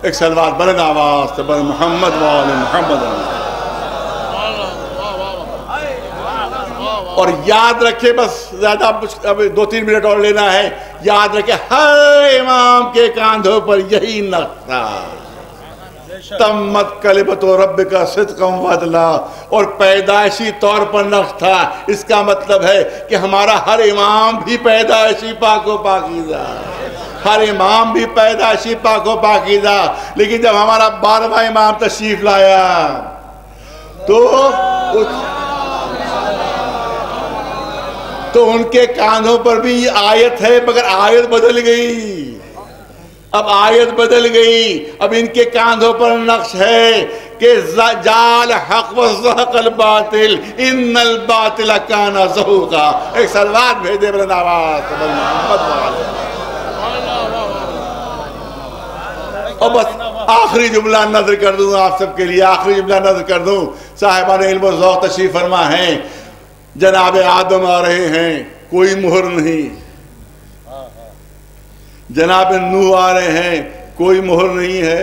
ایک سلوات بلند آواز سے بلند محمد وآل محمد۔ اور یاد رکھے، بس زیادہ اب 2-3 منٹ اور لینا ہے، یاد رکھے ہر امام کے کاندھوں پر یہی نقش تھا، تمت کلمت ربک صدقا وعدلا، اور پیدائشی طور پر نقش تھا۔ اس کا مطلب ہے کہ ہمارا ہر امام بھی پیدائشی پاک و پاکیزہ، ہر امام بھی پیدائشی پاک و پاکیزہ۔ لیکن جب ہمارا 12واں امام تشریف لایا تو ان کے کاندھوں پر بھی آیت ہے مگر آیت بدل گئی، اب آیت بدل گئی، اب ان کے کاندھوں پر نقش ہے کہ جال حق و زہق الباطل ان الباطل کان زہوقا۔ ایک سلوات بھیجے بلند آواز سے محمد وآلہ۔ اور بس آخری جملہ نظر کر دوں آپ سب کے لیے، آخری جملہ نظر کر دوں۔ صاحبان علم و ذوق تشریف فرما ہیں، جناب آدم آ رہے ہیں، کوئی مہر نہیں، جناب نوح آ رہے ہیں، کوئی مہر نہیں ہے،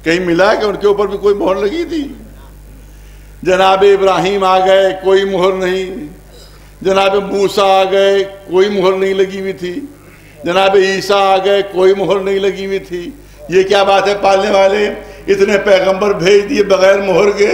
کہیں ملا کہ ان کے اوپر بھی کوئی مہر لگی تھی؟ جناب ابراہیم آ گئے، کوئی مہر نہیں، جناب موسیٰ آ گئے، کوئی مہر نہیں لگی ہوئی تھی، جناب عیسیٰ آ گئے، کوئی مہر نہیں لگی ہوئی تھی۔ یہ کیا بات ہے پالنے والے، اتنے پیغمبر بھیج دیے بغیر مہر کے،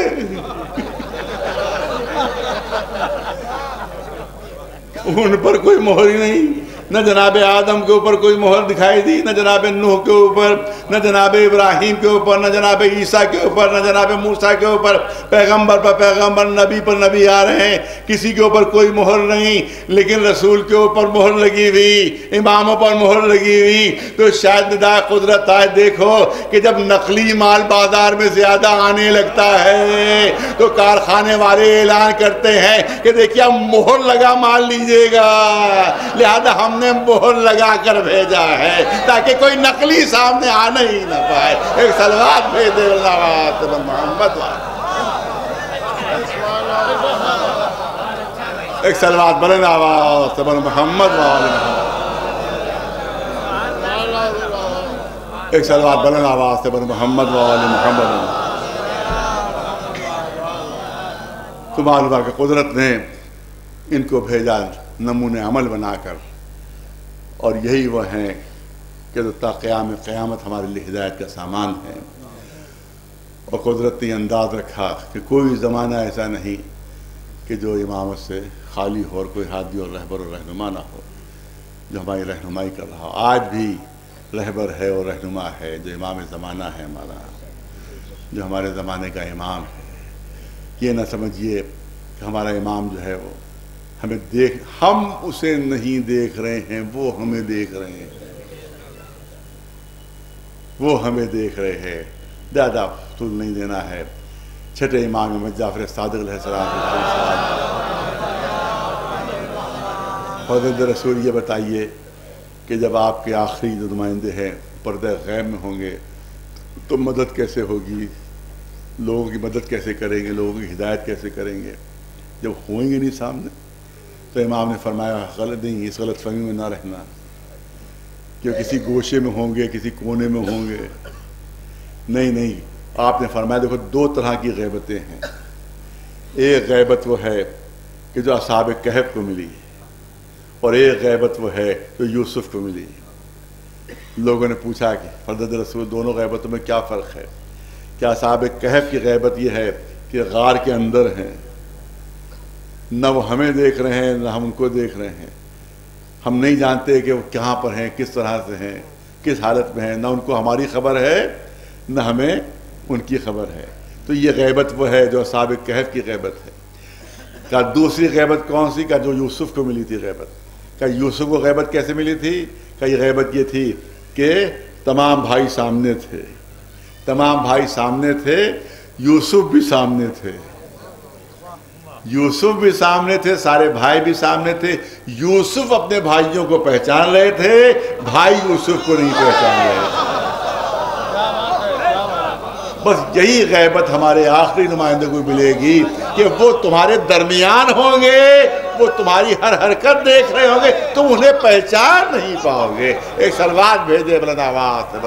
ان پر کوئی مہر ہی نہیں۔ نہ جناب آدم کے اوپر کوئی مہر دکھائی دی، نہ جناب نوح کے اوپر، نہ جناب ابراہیم کے اوپر، نہ جناب عیسیٰ کے اوپر، نہ جناب موسیٰ کے اوپر۔ پیغمبر پر پیغمبر، نبی پر نبی آ رہے ہیں، کسی کے اوپر کوئی مہر نہیں، لیکن رسول کے اوپر مہر لگی ہوئی، اماموں پر مہر لگی ہوئی۔ تو شاید ندائے قدرت آئے دیکھو کہ جب نقلی مال بازار میں زیادہ آنے لگتا ہے تو کارخانے والے اعلان کرتے ہیں کہ دیکھیے اب مہر لگا مال لیجئے گا، لہذا ہم نے مہر لگا کر بھیجا ہے تاکہ کوئی نقلی سامنے آنا ہی نہ پائے۔ ایک صلوات بھیج دے محمد، ایک صلوات بلند آواز سے محمد، ایک صلوات بلند آواز سے محمد وآل محمد۔ تو معلوم ہے کہ قدرت نے ان کو بھیجا نمونِ عمل بنا کر، اور یہی وہ ہیں کہ جو تا قیامت ہمارے لیے ہدایت کا سامان ہے۔ اور قدرت نے انداز رکھا کہ کوئی زمانہ ایسا نہیں کہ جو امامت سے خالی ہو اور کوئی ہادی اور رہبر اور رہنما نہ ہو جو ہماری رہنمائی کر رہا ہو۔ آج بھی رہبر ہے اور رہنما ہے جو امام زمانہ ہے ہمارا، جو ہمارے زمانے کا امام ہے۔ یہ نہ سمجھیے کہ ہمارا امام جو ہے وہ ہمیں ہم اسے نہیں دیکھ رہے ہیں، وہ ہمیں دیکھ رہے ہیں، وہ ہمیں دیکھ رہے ہیں۔ زیادہ فضول نہیں دینا ہے۔ چھٹے امام احمد جعفر صادق علیہ السلام حضرت رسول یہ بتائیے کہ جب آپ کے آخری جو نمائندے ہیں پردہ غیب میں ہوں گے تو مدد کیسے ہوگی، لوگوں کی مدد کیسے کریں گے، لوگوں کی ہدایت کیسے کریں گے جب ہوئیں گے نہیں سامنے؟ تو امام نے فرمایا غلط نہیں، اس غلط فہمی میں نہ رہنا کہ کسی گوشے میں ہوں گے، کسی کونے میں ہوں گے۔ نہیں، آپ نے فرمایا دیکھو دو طرح کی غیبتیں ہیں۔ ایک غیبت وہ ہے کہ جو اصحاب کہف کو ملی، اور ایک غیبت وہ ہے جو یوسف کو ملی۔ لوگوں نے پوچھا کہ حضرت رسول دونوں غیبتوں میں کیا فرق ہے؟ کیا اصحاب کہف کی غیبت یہ ہے کہ غار کے اندر ہیں، نہ وہ ہمیں دیکھ رہے ہیں نہ ہم ان کو دیکھ رہے ہیں، ہم نہیں جانتے کہ وہ کہاں پر ہیں، کس طرح سے ہیں، کس حالت میں ہیں، نہ ان کو ہماری خبر ہے نہ ہمیں ان کی خبر ہے۔ تو یہ غیبت وہ ہے جو اصحاب کہف کی غیبت ہے۔ کہا دوسری غیبت کون سی؟ کہا جو یوسف کو ملی تھی غیبت۔ کہا یوسف کو غیبت کیسے ملی تھی؟ کہا یہ غیبت یہ تھی کہ تمام بھائی سامنے تھے، تمام بھائی سامنے تھے، یوسف بھی سامنے تھے، یوسف بھی سامنے تھے، سارے بھائی بھی سامنے تھے۔ یوسف اپنے بھائیوں کو پہچان رہے تھے، بھائی یوسف کو نہیں پہچان رہے تھے۔ بس یہی غیبت ہمارے آخری نمائندے کو ملے گی کہ وہ تمہارے درمیان ہوں گے، وہ تمہاری ہر حرکت دیکھ رہے ہوں گے، تم انہیں پہچان نہیں پاؤ گے۔ ایک صلوات بھیجے بلند آواز سے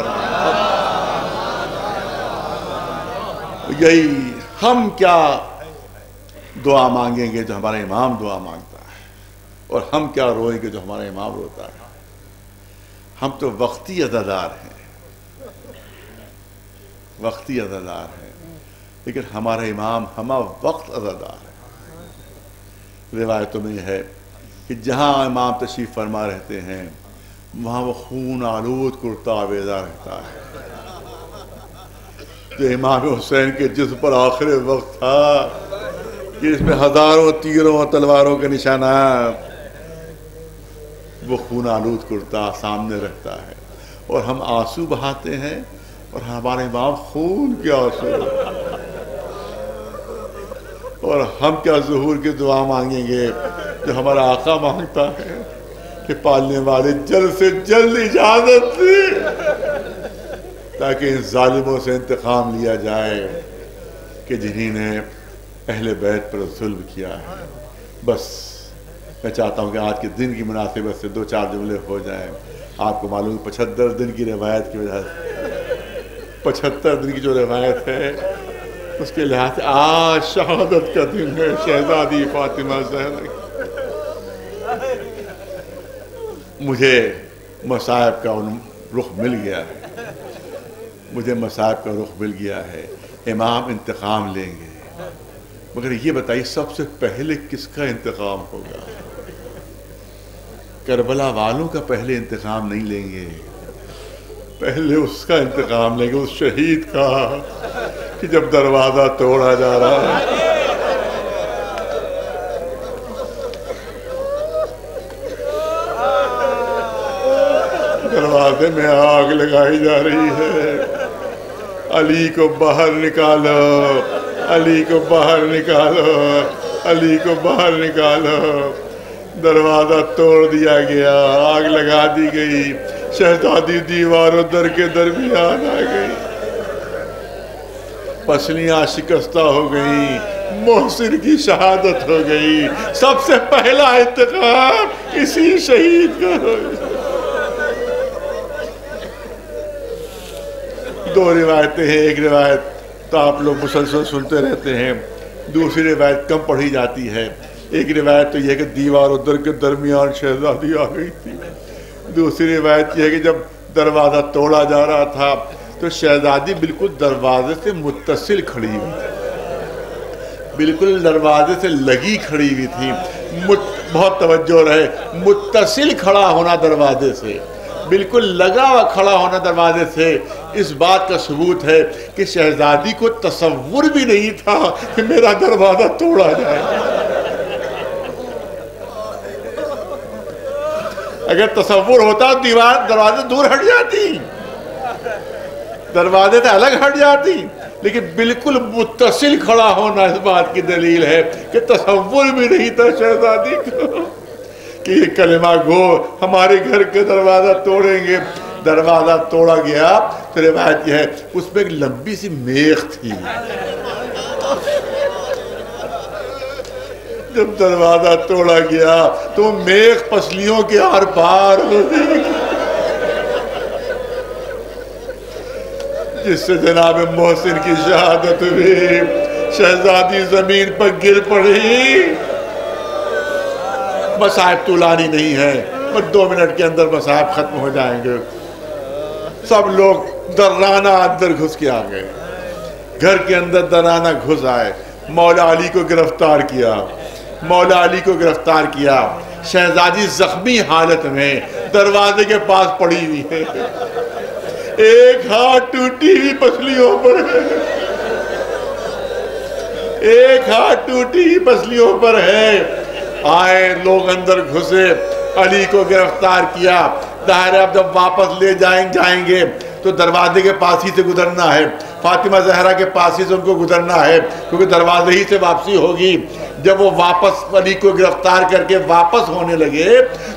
یہی ہم کیا دعا مانگیں گے جو ہمارا امام دعا مانگتا ہے، اور ہم کیا روئیں گے جو ہمارا امام روتا ہے۔ ہم تو وقتی عزادار ہیں، وقتی عزادار ہیں، لیکن ہمارا امام ہمہ وقت عزادار ہے۔ روایتوں میں یہ ہے کہ جہاں امام تشریف فرما رہتے ہیں وہاں وہ خون آلود کرتا آویزہ رہتا ہے۔ جو امام حسین کے جسم پر آخر وقت تھا کہ اس میں ہزاروں تیروں اور تلواروں کے نشانات، وہ خون آلود کرتا سامنے رہتا ہے، اور ہم آنسو بہاتے ہیں اور ہمارے امام خون کے آنسو، اور ہم کیا ظہور کی دعا مانگیں گے جو ہمارا آقا مانگتا ہے کہ پالنے والے جلد سے جلد اجازت دے تاکہ ان ظالموں سے انتقام لیا جائے کہ جنہی نے اہل بیت پر ظلم کیا ہے۔ بس میں چاہتا ہوں کہ آج کے دن کی مناسبت سے دو چار جملے ہو جائیں۔ آپ کو معلوم 75 دن کی روایت کی وجہ سے 75 دن کی جو روایت ہے اس کے لحاظ سے آج شہادت کا دن ہے شہزادی فاطمہ زہرا کی۔ مجھے مصائب کا رخ مل گیا ہے، مجھے مصائب کا رخ مل گیا ہے۔ امام انتقام لیں گے، مگر یہ بتائیے سب سے پہلے کس کا انتقام ہوگا؟ کربلا والوں کا پہلے انتقام نہیں لیں گے، پہلے اس کا انتقام لیں گے، اس شہید کا کہ جب دروازہ توڑا جا رہا ہے، دروازے میں آگ لگائی جا رہی ہے، علی کو باہر نکالو، علی کو باہر نکالو، علی کو باہر نکالو۔ دروازہ توڑ دیا گیا، آگ لگا دی گئی، شہزادی دیواروں در کے درمیان آ گئی، پسلیاں شکستہ ہو گئی، محسن کی شہادت ہو گئی، سب سے پہلا انتقام اسی شہید کا ہو گیا۔ دو روایتیں ہیں، ایک روایت تو آپ لوگ مسلسل سنتے رہتے ہیں، دوسری روایت کم پڑھی جاتی ہے۔ ایک روایت تو یہ ہے کہ دیوار در کے درمیان شہزادی آ گئی تھی، دوسری روایت یہ ہے کہ جب دروازہ توڑا جا رہا تھا تو شہزادی بالکل دروازے سے متصل کھڑی ہوئی تھی، بالکل دروازے سے لگی کھڑی ہوئی تھی۔ بہت توجہ رہے، متصل کھڑا ہونا دروازے سے، بالکل لگا ہوا کھڑا ہونا دروازے سے، اس بات کا ثبوت ہے کہ شہزادی کو تصور بھی نہیں تھا کہ میرا دروازہ توڑا جائے۔ اگر تصور ہوتا دروازے دور ہٹ جاتی، دروازے سے الگ ہٹ جاتی، لیکن بالکل متصل کھڑا ہونا اس بات کی دلیل ہے کہ تصور بھی نہیں تھا شہزادی کو کہ یہ کلمہ گو ہمارے گھر کے دروازہ توڑیں گے۔ دروازہ توڑا گیا تو روایت یہ ہے اس میں ایک لمبی سی میخ تھی، جب دروازہ توڑا گیا تو میخ پسلیوں کے آر پار ہو گئی، جس سے جناب محسن کی شہادت ہوئی، شہزادی زمین پر گر پڑی۔ مصائب طولانی نہیں ہے، بس 2 منٹ کے اندر مصائب ختم ہو جائیں گے۔ سب لوگ درانہ اندر گھس کے آ گئے، گھر کے اندر درانہ گھس آئے، مولا علی کو گرفتار کیا، مولا علی کو گرفتار کیا۔ شہزادی زخمی حالت میں دروازے کے پاس پڑی ہوئی ہے، ایک ہاتھ ٹوٹی ہوئی پسلیوں پر ہے، ایک ہاتھ ٹوٹی ہوئی پسلیوں پر ہے۔ آئے لوگ اندر گھسے، علی کو گرفتار کیا۔ ظاہر ہے اب جب واپس لے جائیں گے تو دروازے کے پاس ہی سے گزرنا ہے، فاطمہ زہرا کے پاس ہی سے ان کو گزرنا ہے، کیونکہ دروازے ہی سے واپسی ہوگی۔ جب وہ واپس علی کو گرفتار کر کے واپس ہونے لگے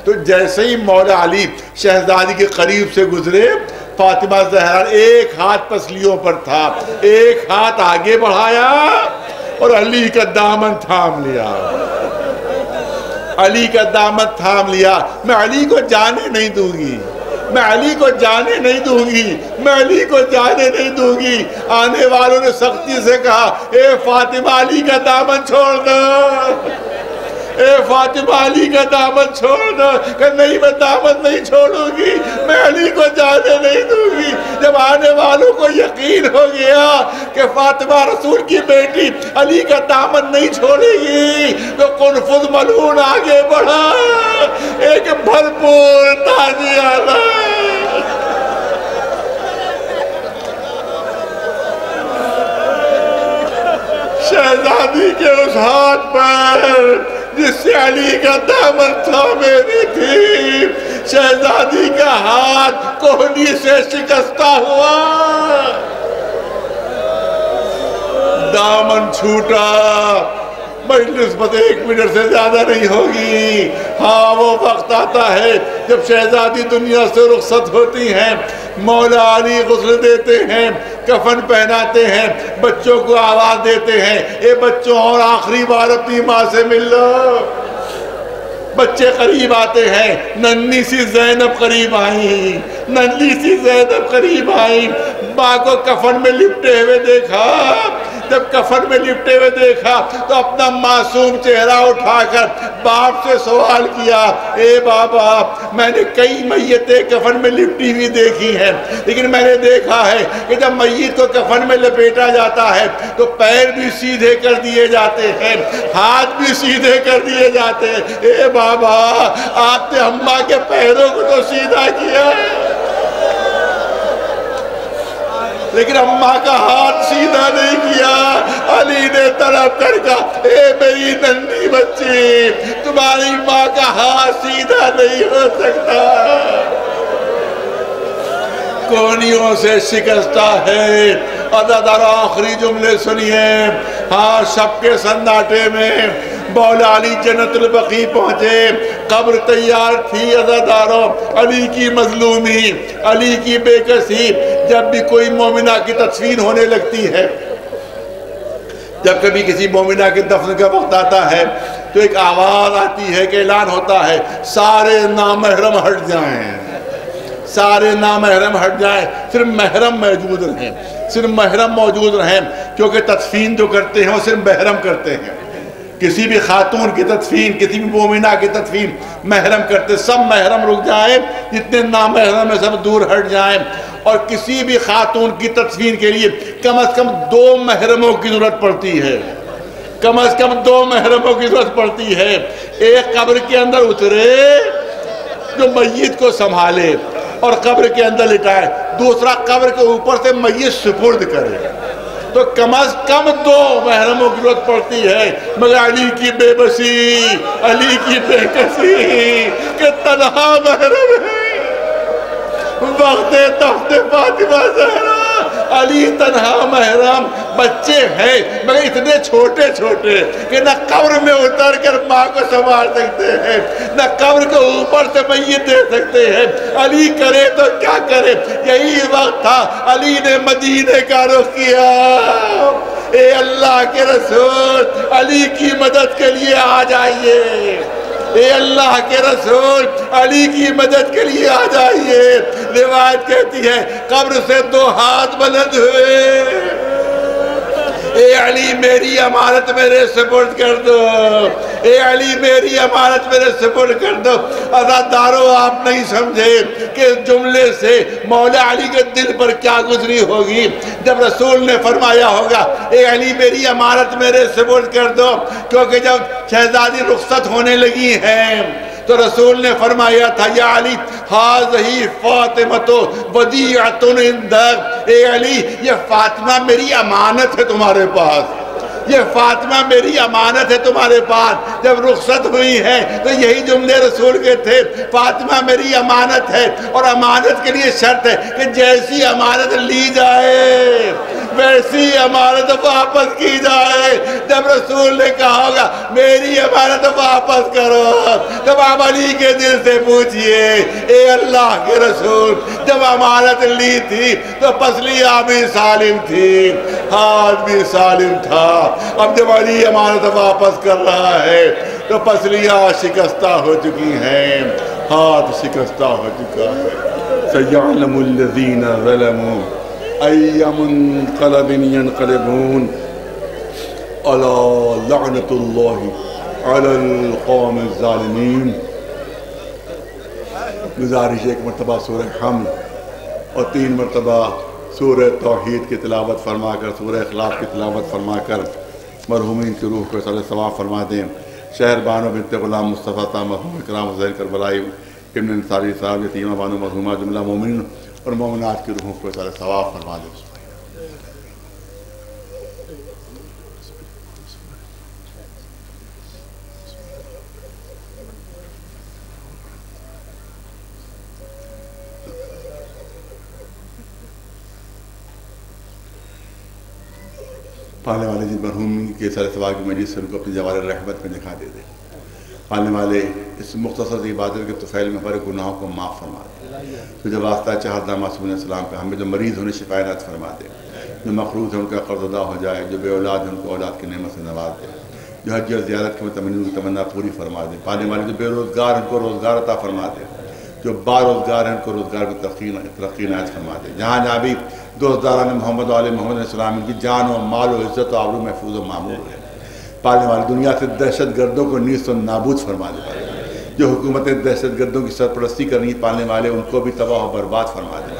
تو جیسے ہی مولا علی شہزادی کے قریب سے گزرے، فاطمہ زہرا ایک ہاتھ پسلیوں پر تھا، ایک ہاتھ آگے بڑھایا اور علی کا دامن تھام لیا، علی کا دامن تھام لیا۔ میں علی کو جانے نہیں دوں گی، میں علی کو جانے نہیں دوں گی، میں علی کو جانے نہیں دوں گی۔ آنے والوں نے سختی سے کہا اے فاطمہ علی کا دامن چھوڑ دو، اے فاطمہ علی کا دامن چھوڑ دو، کہ نہیں میں دامن نہیں چھوڑوں گی، میں علی کو جانے نہیں دوں گی۔ جب آنے والوں کو یقین ہو گیا کہ فاطمہ رسول کی بیٹی علی کا دامن نہیں چھوڑے گی تو قنفذ ملعون آگے بڑھا، ایک بھرپور تازیانہ شہزادی کے اس ہاتھ پر جس سے علی کا دامن تھامے ہوئی تھی، شہزادی کا ہاتھ کوہنی سے شکستہ ہوا، دامن چھوٹا۔ مجلس بس 1 منٹ سے زیادہ نہیں ہوگی۔ ہاں وہ وقت آتا ہے جب شہزادی دنیا سے رخصت ہوتی ہیں، مولا علی غسل دیتے ہیں، کفن پہناتے ہیں، بچوں کو آواز دیتے ہیں اے بچوں اور آخری بار اپنی ماں سے مل لو۔ بچے قریب آتے ہیں، ننھی سی زینب قریب آئیں، ننھی سی زینب قریب آئیں، ماں کو کفن میں لپٹے ہوئے دیکھا، جب کفن میں لپٹے ہوئے دیکھا تو اپنا معصوم چہرہ اٹھا کر باپ سے سوال کیا، اے بابا میں نے کئی میتیں کفن میں لپٹی ہوئی دیکھی ہیں، لیکن میں نے دیکھا ہے کہ جب میت کو کفن میں لپیٹا جاتا ہے تو پیر بھی سیدھے کر دیے جاتے ہیں، ہاتھ بھی سیدھے کر دیے جاتے ہیں۔ اے بابا آپ نے اماں کے پیروں کو تو سیدھا کیا لیکن اماں کا ہاتھ سیدھا نہیں کیا۔ علی نے طلب کر کہا، اے میری ننھی بچی، تمہاری ماں کا ہاتھ سیدھا نہیں ہو سکتا، کونیوں سے شکستہ ہے۔ عزادار آخری جملے سنیے۔ ہاں شب کے سناٹے میں مولا علی جنت البقیع پہنچے، قبر تیار تھی عزاداروں، علی کی مظلومی، علی کی بے کسی۔ جب بھی کوئی مومنہ کی تدفین ہونے لگتی ہے، جب کبھی کسی مومنہ کے دفن کا وقت آتا ہے تو ایک آواز آتی ہے کہ اعلان ہوتا ہے، سارے نامحرم ہٹ جائیں، سارے نامحرم ہٹ جائیں، صرف محرم موجود رہیں، صرف محرم موجود رہیں، کیونکہ تدفین جو کرتے ہیں وہ صرف محرم کرتے ہیں۔ کسی بھی خاتون کی تدفین، کسی بھی مومنہ کی تدفین محرم کرتے، سب محرم رک جائیں، جتنے نامحرم ہیں سب دور ہٹ جائیں۔ اور کسی بھی خاتون کی تدفین کے لیے کم از کم 2 محرموں کی ضرورت پڑتی ہے، کم از کم 2 محرموں کی ضرورت پڑتی ہے۔ ایک قبر کے اندر اترے جو میت کو سنبھالے اور قبر کے اندر لٹائے، دوسرا قبر کے اوپر سے میت سپرد کرے، تو کم از کم 2 محرموں کی ضرورت پڑتی ہے۔ مگر علی کی بے بسی، علی کی بے کسی کہ تنہا محرم ہے وقت تفت فاطمہ زہرا، علی تنہا محرم، بچے ہیں مگر اتنے چھوٹے چھوٹے کہ نہ قبر میں اتر کر ماں کو سنبھال سکتے ہیں، نہ قبر کے اوپر سے میت دے سکتے ہیں۔ علی کرے تو کیا کرے؟ یہی وقت تھا علی نے مدینے کا رخ کیا۔ اے اللہ کے رسول، علی کی مدد کے لیے آ جائیے، اے اللہ کے رسول، علی کی مدد کے لیے آ جائیے۔ روایت کہتی ہے قبر سے 2 ہاتھ بلند ہوئے، اے علی میری امانت میرے سپرد کر دو، اے علی میری امانت میرے سپرد کر دو۔ عزادارو آپ نہیں سمجھے کہ جملے سے مولا علی کے دل پر کیا گزری ہوگی جب رسول نے فرمایا ہوگا اے علی میری امانت میرے سپرد کر دو، کیونکہ جب شہزادی رخصت ہونے لگی ہیں تو رسول نے فرمایا تھا یا علی ہاذہی فاطمۃ ودیعۃ عندک، اے علی یہ فاطمہ میری امانت ہے تمہارے پاس، یہ فاطمہ میری امانت ہے تمہارے پاس۔ جب رخصت ہوئی ہے تو یہی جملے رسول کے تھے، فاطمہ میری امانت ہے، اور امانت کے لیے شرط ہے کہ جیسی امانت لی جائے ویسی امانت واپس کی جائے۔ جب رسول نے کہا ہوگا میری امانت واپس کرو، جب آپ علی کے دل سے پوچھئے اے اللہ کے رسول جب امانت لی تھی تو پسلیاں بھی سالم تھی، ہاتھ بھی سالم تھا، اب جب علی امانت واپس کر رہا ہے تو پسلیاں شکستہ ہو چکی ہیں، ہاتھ شکستہ ہو چکا ہے۔ سَيَعْلَمُ الَّذِينَ ظَلَمُوا أَيَّ مُنْقَلَبٍ يَنْقَلِبُونَ أَلَا لَعْنَةُ اللَّهِ عَلَى الْقَوْمِ الظَّالِمِينَ۔ گزارش ایک مرتبہ سورہ حمد اور 3 مرتبہ سورہ توحید کی تلاوت فرما کر، سورہ اخلاص کی تلاوت فرما کر مرحومین کی روح کو صلی ثواب فرما دیں۔ شہر بانو بنت غلام مصطفیٰ تا مرحوم اکرام حسین کربلائی ابن انصاری صاحب یتیمہ بانو مرحومہ جملہ مومنین اور مومنات کی روحوں کو صلی ثواب فرما دیں۔ پالنے والے جن مرحوم کے سر ثواب کی مجلس سے ان کو اپنی جوار رحمت میں دکھا دے دے۔ پالنے والے اس مختصر سی عبادت کے طفیل میں ہمارے گناہوں کو معاف فرما دے۔ تو جب واسطہ چاہتا معصوم علیہ السلام پہ ہمیں جو مریض ہونے شفا عنایت فرما دے، جو مقروض ہیں ان کا قرض ادا ہو جائے، جو بے اولاد ہیں ان کو اولاد کی نعمت سے نواز دے، جو حج اور زیارت کے متمنین کی تمنا پوری فرما دے۔ پالنے والے جو بے روزگار ان کو روزگار عطا فرما دے، جو باروزگار ہیں ان کو روزگار کی ترقی عنایت فرما دے۔ جہاں جہاں بھی دوستداران محمد و آل محمد علیہ السلام ان کی جان و مال و عزت و آبرو محفوظ و معمور ہے۔ پالنے والی دنیا سے دہشت گردوں کو نیست و نابود فرما دے۔ جو حکومتیں دہشت گردوں کی سرپرستی کر رہی ہیں پالنے والے ان کو بھی تباہ و برباد فرما دے۔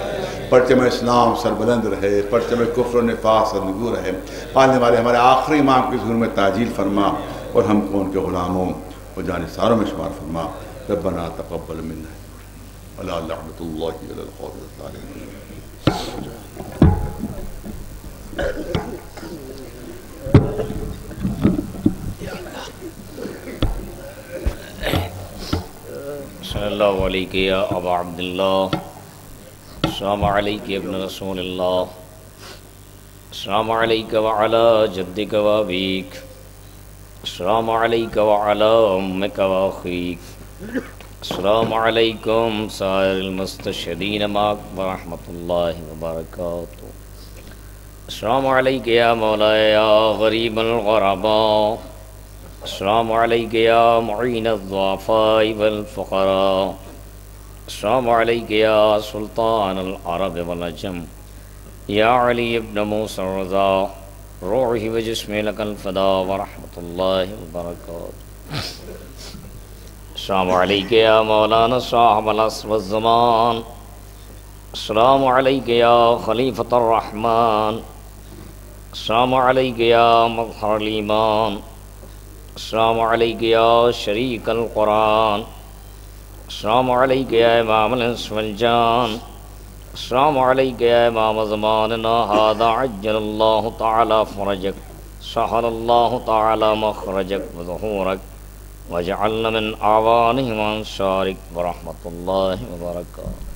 پرچم اسلام سربلند رہے، پرچم کفر و نفاق سرنگو رہے۔ پالنے والے ہمارے آخری امام کے ظہور میں تعجیل فرما اور ہم کو ان کے غلاموں و جانثاروں میں شمار فرما۔ ربنا تقبل منا ولا لعنۃ اللہ علی القوم الظالمین۔ صلی اللہ علیہ یا ابا عبداللہ، السلام علیک ابن رسول اللہ، السلام علیک وعلا جدک و ابیک، السلام علیک وعلا امک و اخیک، السلام علیکم سائر المستشہدین معک ورحمۃ اللہ وبرکاتہ۔ السلام علیک یا مولایا یا غریب الغرباء، السلام علیک یا معین الضعفاء والفقراء، السلام علیک یا سلطان العرب والعجم، یا علی ابن موسیٰ الرضا، روحی و جسمی لک الفدا ورحمۃ اللہ وبرکاتہ۔ السلام علیک یا مولانا صاحب العصر والزمان، السلام علیک یا خلیفۃ الرحمن، السلام علیک یا مظہر الایمان، السلام علیک یا شریک القرآن، السلام علیک یا امام الانس والجان، السلام علیک یا امام زماننا ھذا عجل اللہ تعالی فرجک، سہل اللہ تعالی مخرجک وظہورک، وجعلنا من اعوانہ وانصارک ورحمۃ اللہ وبرکاتہ۔